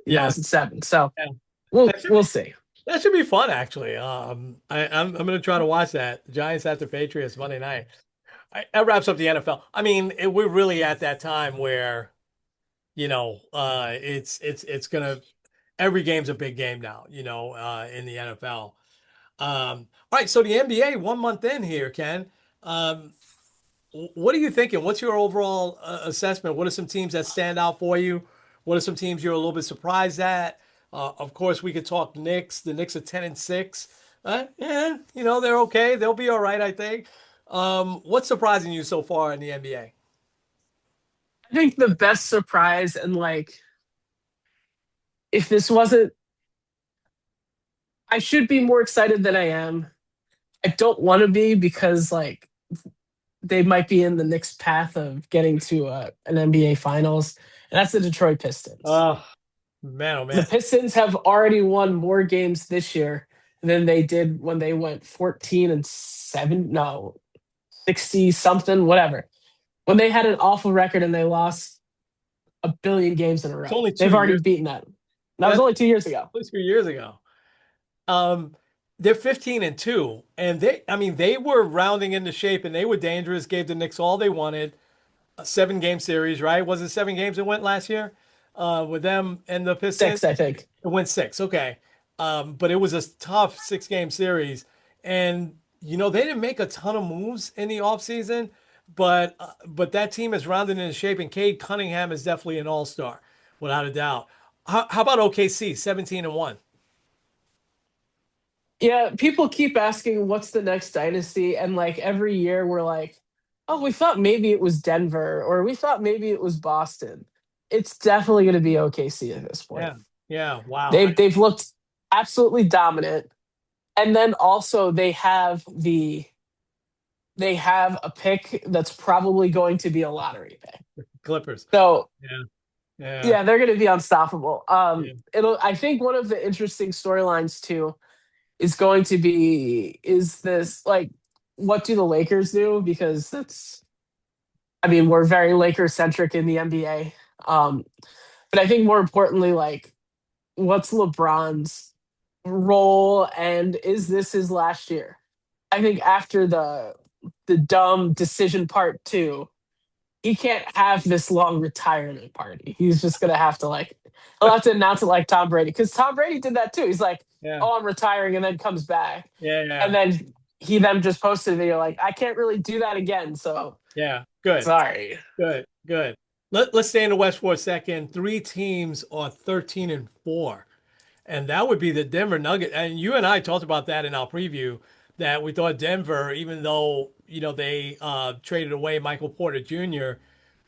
Yeah. 2007. So Yeah. we'll That should we'll be see. that should be fun, actually. I'm going to try to watch that Giants at the Patriots Monday night. That wraps up the NFL. I mean, we're really at that time where it's gonna every game's a big game now, in the NFL. All right, so the NBA 1 month in here, Ken. Um, what are you thinking? What's your overall assessment? What are some teams that stand out for you? What are some teams you're a little bit surprised at? Of course, we could talk Knicks. The Knicks are 10-6. Yeah, they're okay. They'll be all right, I think. What's surprising you so far in the NBA? I think the best surprise and like if this wasn't I should be more excited than I am. I don't want to be because like they might be in the next path of getting to an NBA Finals, and that's the Detroit Pistons. Oh, man, oh The man. Pistons have already won more games this year than they did when they went 14-7, no, 60 something, whatever. When they had an awful record and they lost a billion games in a It's row. only two They've already years. beaten that. That was That's only 2 years ago. only 2 years ago. Um, they're 15-2, and I mean, they were rounding into shape, and they were dangerous. Gave the Knicks all they wanted. A 7 game series, right? Was it 7 games it went last year? With them and the Pistons, 6, I think. it went six. Okay. But it was a tough 6 game series. And, they didn't make a ton of moves in the offseason, but that team is rounded into shape, and Cade Cunningham is definitely an all-star, without a doubt. How about OKC, 17-1? Yeah, people keep asking what's the next dynasty, and like every year we're like, oh, we thought maybe it was Denver or we thought maybe it was Boston. It's definitely going to be OKC at this point. Yeah. Yeah. Wow. They've looked absolutely dominant, and then also they have a pick that's probably going to be a lottery pick. Clippers. So Yeah. Yeah. yeah, they're going to be unstoppable. Yeah. It'll. I think one of the interesting storylines too is going to be is this like what do the Lakers do? Because that's I mean, we're very Lakers centric in the NBA. Um, but I think more importantly, like what's LeBron's role and is this his last year? I think after the dumb decision part two, he can't have this long retirement party. He's just gonna have to like he'll have to announce it like Tom Brady because Tom Brady did that too. He's like, Yeah. "Oh, I'm retiring," and then comes back, Yeah. and Yeah. then he then just posted a video like, "I can't really do that again." So Yeah. Good. sorry. Good. Good. Let's stay in the West for a second. Three teams are 13-4. And that would be the Denver Nugget. And you and I talked about that in our preview that we thought Denver, even though, they traded away Michael Porter Jr.,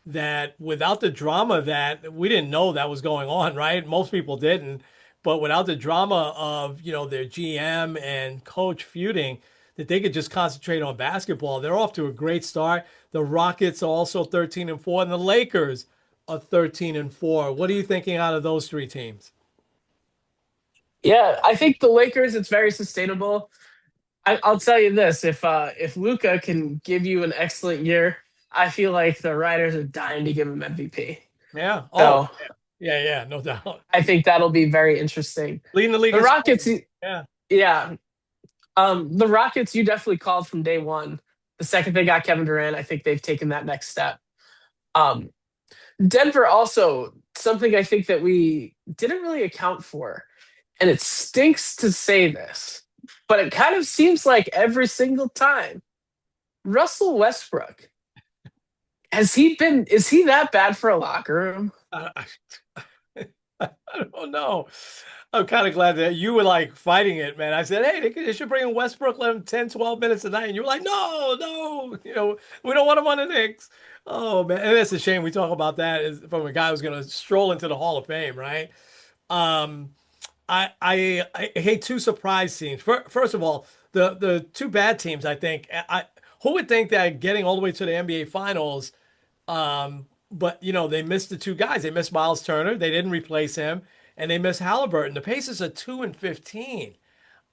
that without the drama that we didn't know that was going on, right? Most people didn't. But without the drama of, their GM and coach feuding, that they could just concentrate on basketball. They're off to a great start. The Rockets are also 13-4, and the Lakers are 13-4. What are you thinking out of those three teams? Yeah, I think the Lakers. It's very sustainable. I'll tell you this: if Luca can give you an excellent year, I feel like the writers are dying to give him MVP. Yeah. Oh, So yeah, yeah, no doubt. I think that'll be very interesting. Leading the league The in Rockets, scoring. Yeah, yeah, the Rockets, you definitely called from day one. The second they got Kevin Durant, I think they've taken that next step. Um, Denver also something I think that we didn't really account for, and it stinks to say this, but it kind of seems like every single time Russell Westbrook has he been is he that bad for a locker room? I, I don't know. I'm kind of glad that you were like fighting it, man. I said, hey, they should bring in Westbrook, let him 10, 12 minutes a night. And you were like, no, no, we don't want him on the Knicks. Oh, man. And it's a shame we talk about that as from a guy who's going to stroll into the Hall of Fame, right? Um, I hate two surprise teams. First of all, the two bad teams, I think, who would think that getting all the way to the NBA Finals. But they missed the two guys. They missed Miles Turner. They didn't replace him, and they missed Halliburton. The Pacers are 2-15.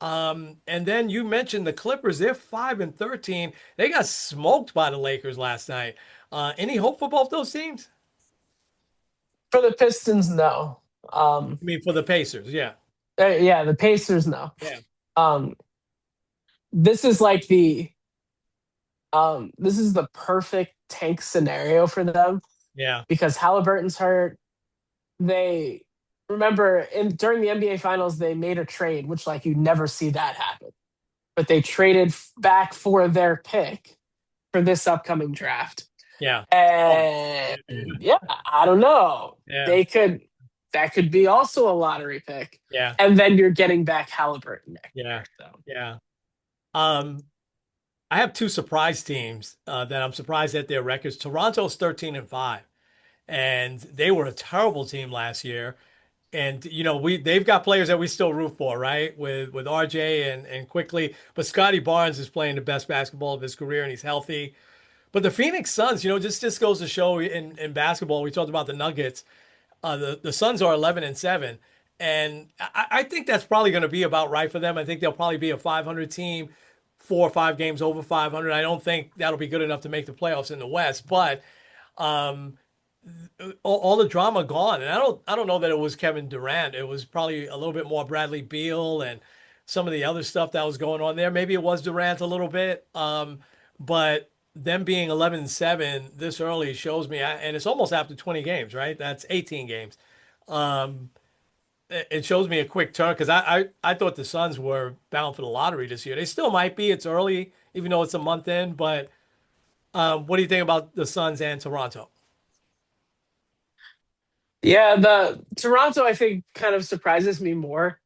And then you mentioned the Clippers. They're 5-13. They got smoked by the Lakers last night. Any hope for both those teams? For the Pistons, no. I mean, for the Pacers, yeah, Yeah, the Pacers, no. yeah, Um, this is like this is the perfect tank scenario for them yeah, because Halliburton's hurt. They remember in during the NBA Finals they made a trade, which like you never see that happen. But they traded back for their pick for this upcoming draft. yeah. Oh, And yeah, yeah, I don't know. yeah, They could that could be also a lottery pick. yeah, And then you're getting back Halliburton next yeah, year. So yeah. Um, I have two surprise teams that I'm surprised at their records. Toronto's 13-5. And they were a terrible team last year. And they've got players that we still root for, right? With RJ and quickly, but Scotty Barnes is playing the best basketball of his career and he's healthy. But the Phoenix Suns, just goes to show in basketball. We talked about the Nuggets. The Suns are 11-7, and I think that's probably going to be about right for them. I think they'll probably be a 500 team, 4 or 5 games over 500. I don't think that'll be good enough to make the playoffs in the West, but um, all the drama gone, and I don't know that it was Kevin Durant. It was probably a little bit more Bradley Beal and some of the other stuff that was going on there. Maybe it was Durant a little bit, but them being 11-7 this early shows me, and it's almost after 20 games, right? That's 18 games. Um, it shows me a quick turn because I thought the Suns were bound for the lottery this year. They still might be. It's early, even though it's a month in. But what do you think about the Suns and Toronto? Yeah, the Toronto I think kind of surprises me more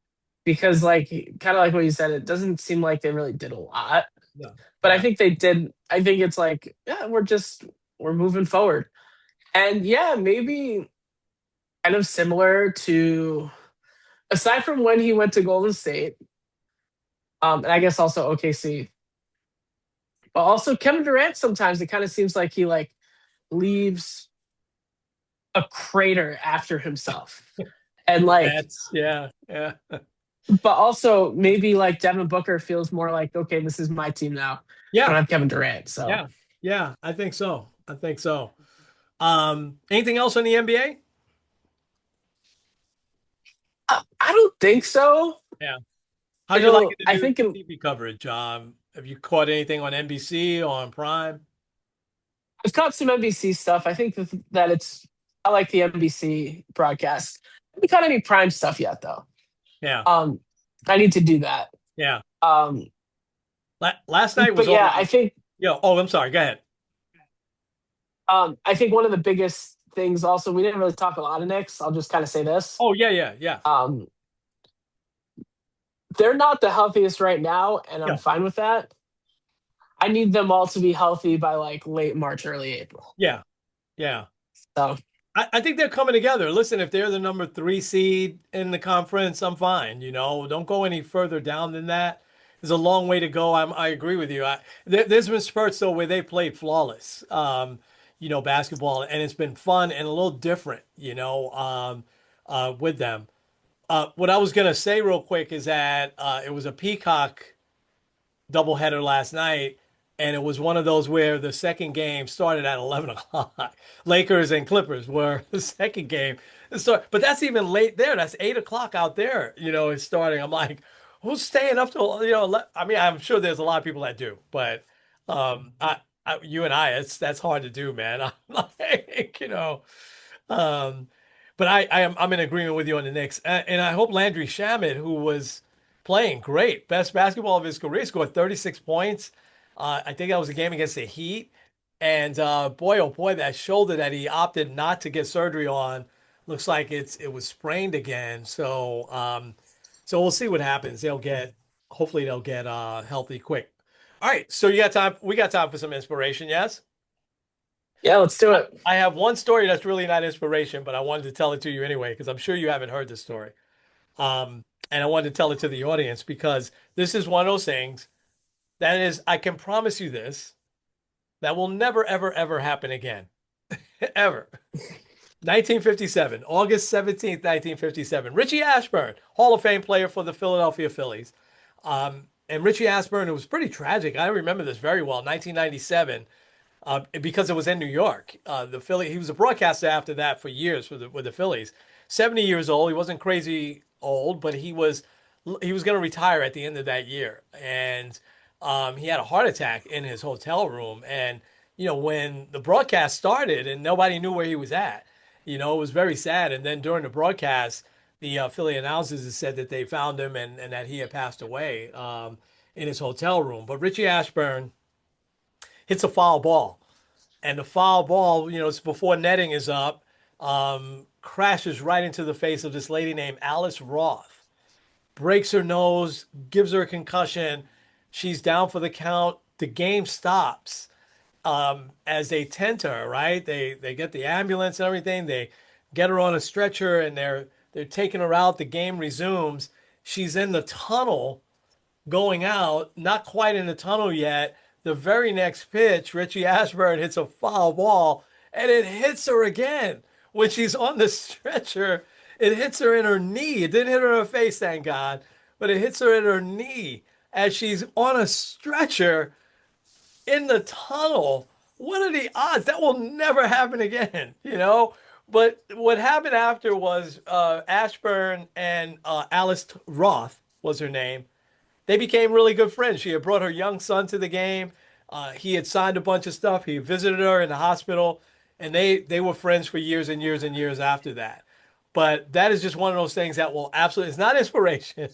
because like kind of like what you said, it doesn't seem like they really did a lot. No. But I Yeah. think they did. I think it's like, yeah, we're moving forward. And yeah, maybe kind of similar to aside from when he went to Golden State, and I guess also OKC, but also Kevin Durant sometimes it kind of seems like he like leaves a crater after himself. And The like, Nets. Yeah. Yeah. but also maybe like Devin Booker feels more like, okay, this is my team now. I Yeah. don't have Kevin Durant. So Yeah. Yeah. I think so. I think so. Anything else on the NBA? I don't think so. Yeah. How'd you like the I new think TV coverage? Have you caught anything on NBC or on Prime? I've caught some NBC stuff. I think that I like the NBC broadcast. I haven't caught any Prime stuff yet though. Yeah. Um, I need to do that. Yeah. Um, Last night was but yeah, already. Yeah. Oh, I'm sorry. Go ahead. I think one of the biggest things also we didn't really talk a lot of Knicks. I'll just kind of say this. Oh, yeah. Yeah. Yeah. Um, they're not the healthiest right now, and I'm Yeah. fine with that. I need them all to be healthy by like late March, early April. Yeah. Yeah. So I think they're coming together. Listen, if they're the number three seed in the conference, I'm fine. Don't go any further down than that. There's a long way to go. I agree with you. There's been spurts though where they played flawless, basketball, and it's been fun and a little different, with them. What I was gonna say real quick is that it was a Peacock doubleheader last night, and it was one of those where the second game started at 11 o'clock. Lakers and Clippers were the second game. But that's even late there. That's 8 o'clock out there, it's starting. I'm like, who's staying up till, I mean, I'm sure there's a lot of people that do, but you and I, that's hard to do, man. I'm like, um, but I'm in agreement with you on the Knicks, and I hope Landry Shamet, who was playing great, best basketball of his career, scored 36 points. I think that was a game against the Heat, and boy, oh boy, that shoulder that he opted not to get surgery on looks like it was sprained again. So we'll see what happens. Hopefully they'll get healthy quick. All right, so you got time? We got time for some inspiration, yes? yeah, let's do it. I have one story that's really not inspiration, but I wanted to tell it to you anyway because I'm sure you haven't heard this story. And I wanted to tell it to the audience because this is one of those things that is, I can promise you this, that will never, ever, ever happen again. Ever. 1957, August 17th, 1957. Richie Ashburn, Hall of Fame player for the Philadelphia Phillies. And Richie Ashburn, it was pretty tragic. I remember this very well. 1997, because it was in New York. He was a broadcaster after that for years with the Phillies. 70 years old. He wasn't crazy old, but he was going to retire at the end of that year, and he had a heart attack in his hotel room. And when the broadcast started, and nobody knew where he was at, it was very sad. And then during the broadcast, the Philly announcers said that they found him and that he had passed away in his hotel room. But Richie Ashburn hits a foul ball, and the foul ball, it's before netting is up, crashes right into the face of this lady named Alice Roth, breaks her nose, gives her a concussion. She's down for the count. The game stops as they tend to her. Right? They get the ambulance and everything. They get her on a stretcher and they're taking her out. The game resumes. She's in the tunnel going out, not quite in the tunnel yet. The very next pitch, Richie Ashburn hits a foul ball and it hits her again. When she's on the stretcher, it hits her in her knee. It didn't hit her in her face, thank God, but it hits her in her knee as she's on a stretcher in the tunnel. What are the odds? That will never happen again, But what happened after was Ashburn and Alice Roth was her name. They became really good friends. She had brought her young son to the game. He had signed a bunch of stuff. He visited her in the hospital, and they were friends for years and years and years after that. But that is just one of those things that will absolutely, it's not inspiration,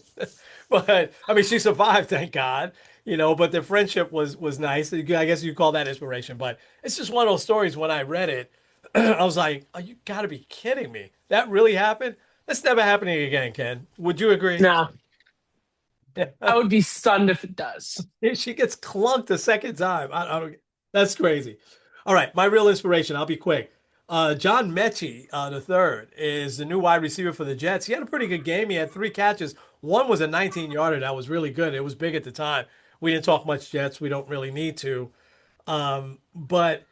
but I mean, she survived, thank God, but the friendship was nice. I guess you call that inspiration, but it's just one of those stories when I read it, I was like, oh, you got to be kidding me. That really happened? That's never happening again, Ken. Would you agree? No, I would be stunned if it does. She gets clunked a second time. I don't, that's crazy. All right, my real inspiration. I'll be quick. John Mechie, the third, is the new wide receiver for the Jets. He had a pretty good game. He had 3 catches. One was a 19-yarder that was really good. It was big at the time. We didn't talk much Jets. We don't really need to. But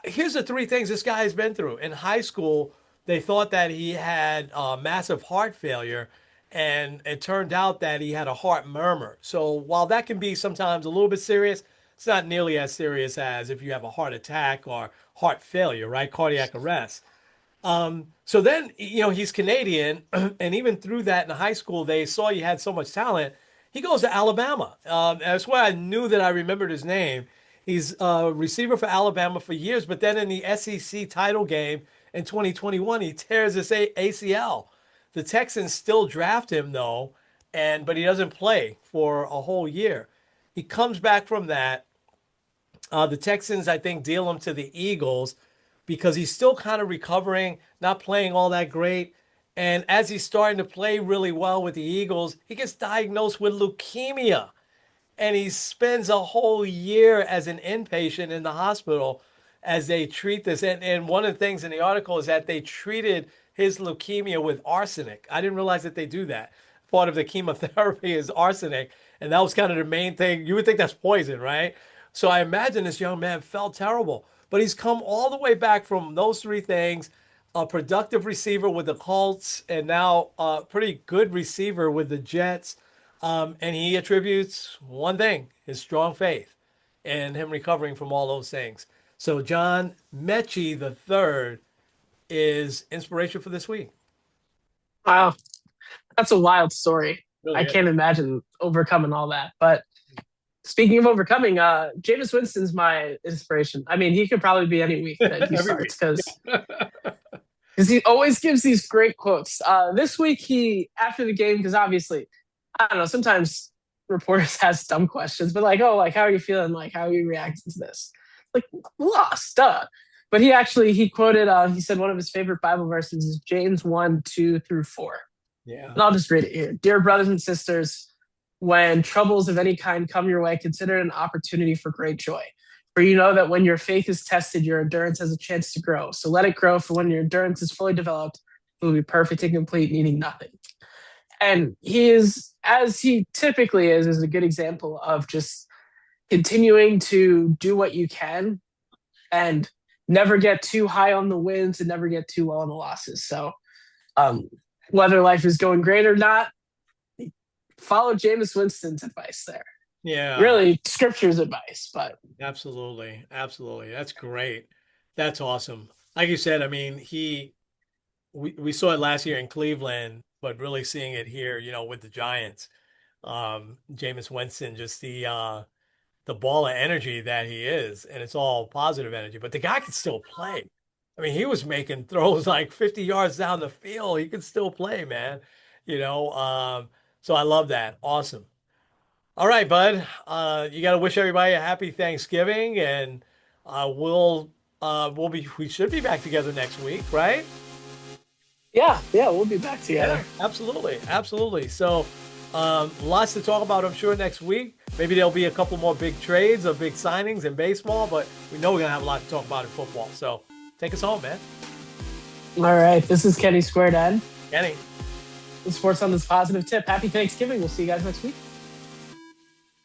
here's the 3 things this guy has been through. In high school, they thought that he had massive heart failure, and it turned out that he had a heart murmur. So while that can be sometimes a little bit serious, it's not nearly as serious as if you have a heart attack or heart failure, right? Cardiac arrest. So then, he's Canadian, and even through that in high school, they saw he had so much talent. He goes to Alabama. That's why I knew that I remembered his name. He's a receiver for Alabama for years, but then in the SEC title game in 2021, he tears his ACL. The Texans still draft him though, but he doesn't play for a whole year. He comes back from that. The Texans, I think, deal him to the Eagles because he's still kind of recovering, not playing all that great. And as he's starting to play really well with the Eagles, he gets diagnosed with leukemia and he spends a whole year as an inpatient in the hospital as they treat this. And one of the things in the article is that they treated his leukemia with arsenic. I didn't realize that they do that. Part of the chemotherapy is arsenic, and that was kind of the main thing. You would think that's poison, right? So I imagine this young man felt terrible, but he's come all the way back from those 3 things. A productive receiver with the Colts, and now a pretty good receiver with the Jets. And he attributes one thing, his strong faith and him recovering from all those things. So John Mechie the third is inspiration for this week. Wow, that's a wild story. I Really is. can't imagine overcoming all that. But speaking of overcoming, Jameis Winston's my inspiration. I mean, he could probably be any week that he Every week. starts because he always gives these great quotes. This week, he after the game, because obviously, I don't know. Sometimes reporters ask dumb questions, but like, oh, like how are you feeling? Like how are you reacting to this? Like lost, duh. But he quoted he said one of his favorite Bible verses is James 1, 2 through 4. Yeah. And I'll just read it here. Dear brothers and sisters, when troubles of any kind come your way, consider it an opportunity for great joy. For you know that when your faith is tested, your endurance has a chance to grow. So let it grow, for when your endurance is fully developed, it will be perfect and complete, needing nothing. And he is, as he typically is a good example of just continuing to do what you can and never get too high on the wins and never get too low on the losses. So um, whether life is going great or not, follow Jameis Winston's advice there. Yeah. Really, scripture's advice, but Absolutely. Absolutely. That's great. That's awesome. Like you said, I mean, we saw it last year in Cleveland, but really seeing it here, with the Giants. Jameis Winston, just the ball of energy that he is, and it's all positive energy. But the guy can still play. I mean, he was making throws like 50 yards down the field. He can still play, man. You know, so I love that. Awesome. All right, bud. You got to wish everybody a happy Thanksgiving, and we should be back together next week, right? yeah, we'll be back together. Yeah, absolutely, absolutely. So, lots to talk about, I'm sure, next week. Maybe there'll be a couple more big trades or big signings in baseball, but we know we're gonna have a lot to talk about in football. So, take us home, man. All right, this is Kenny Squared Ed. Kenny. The sports on this positive tip. Happy Thanksgiving. We'll see you guys next week.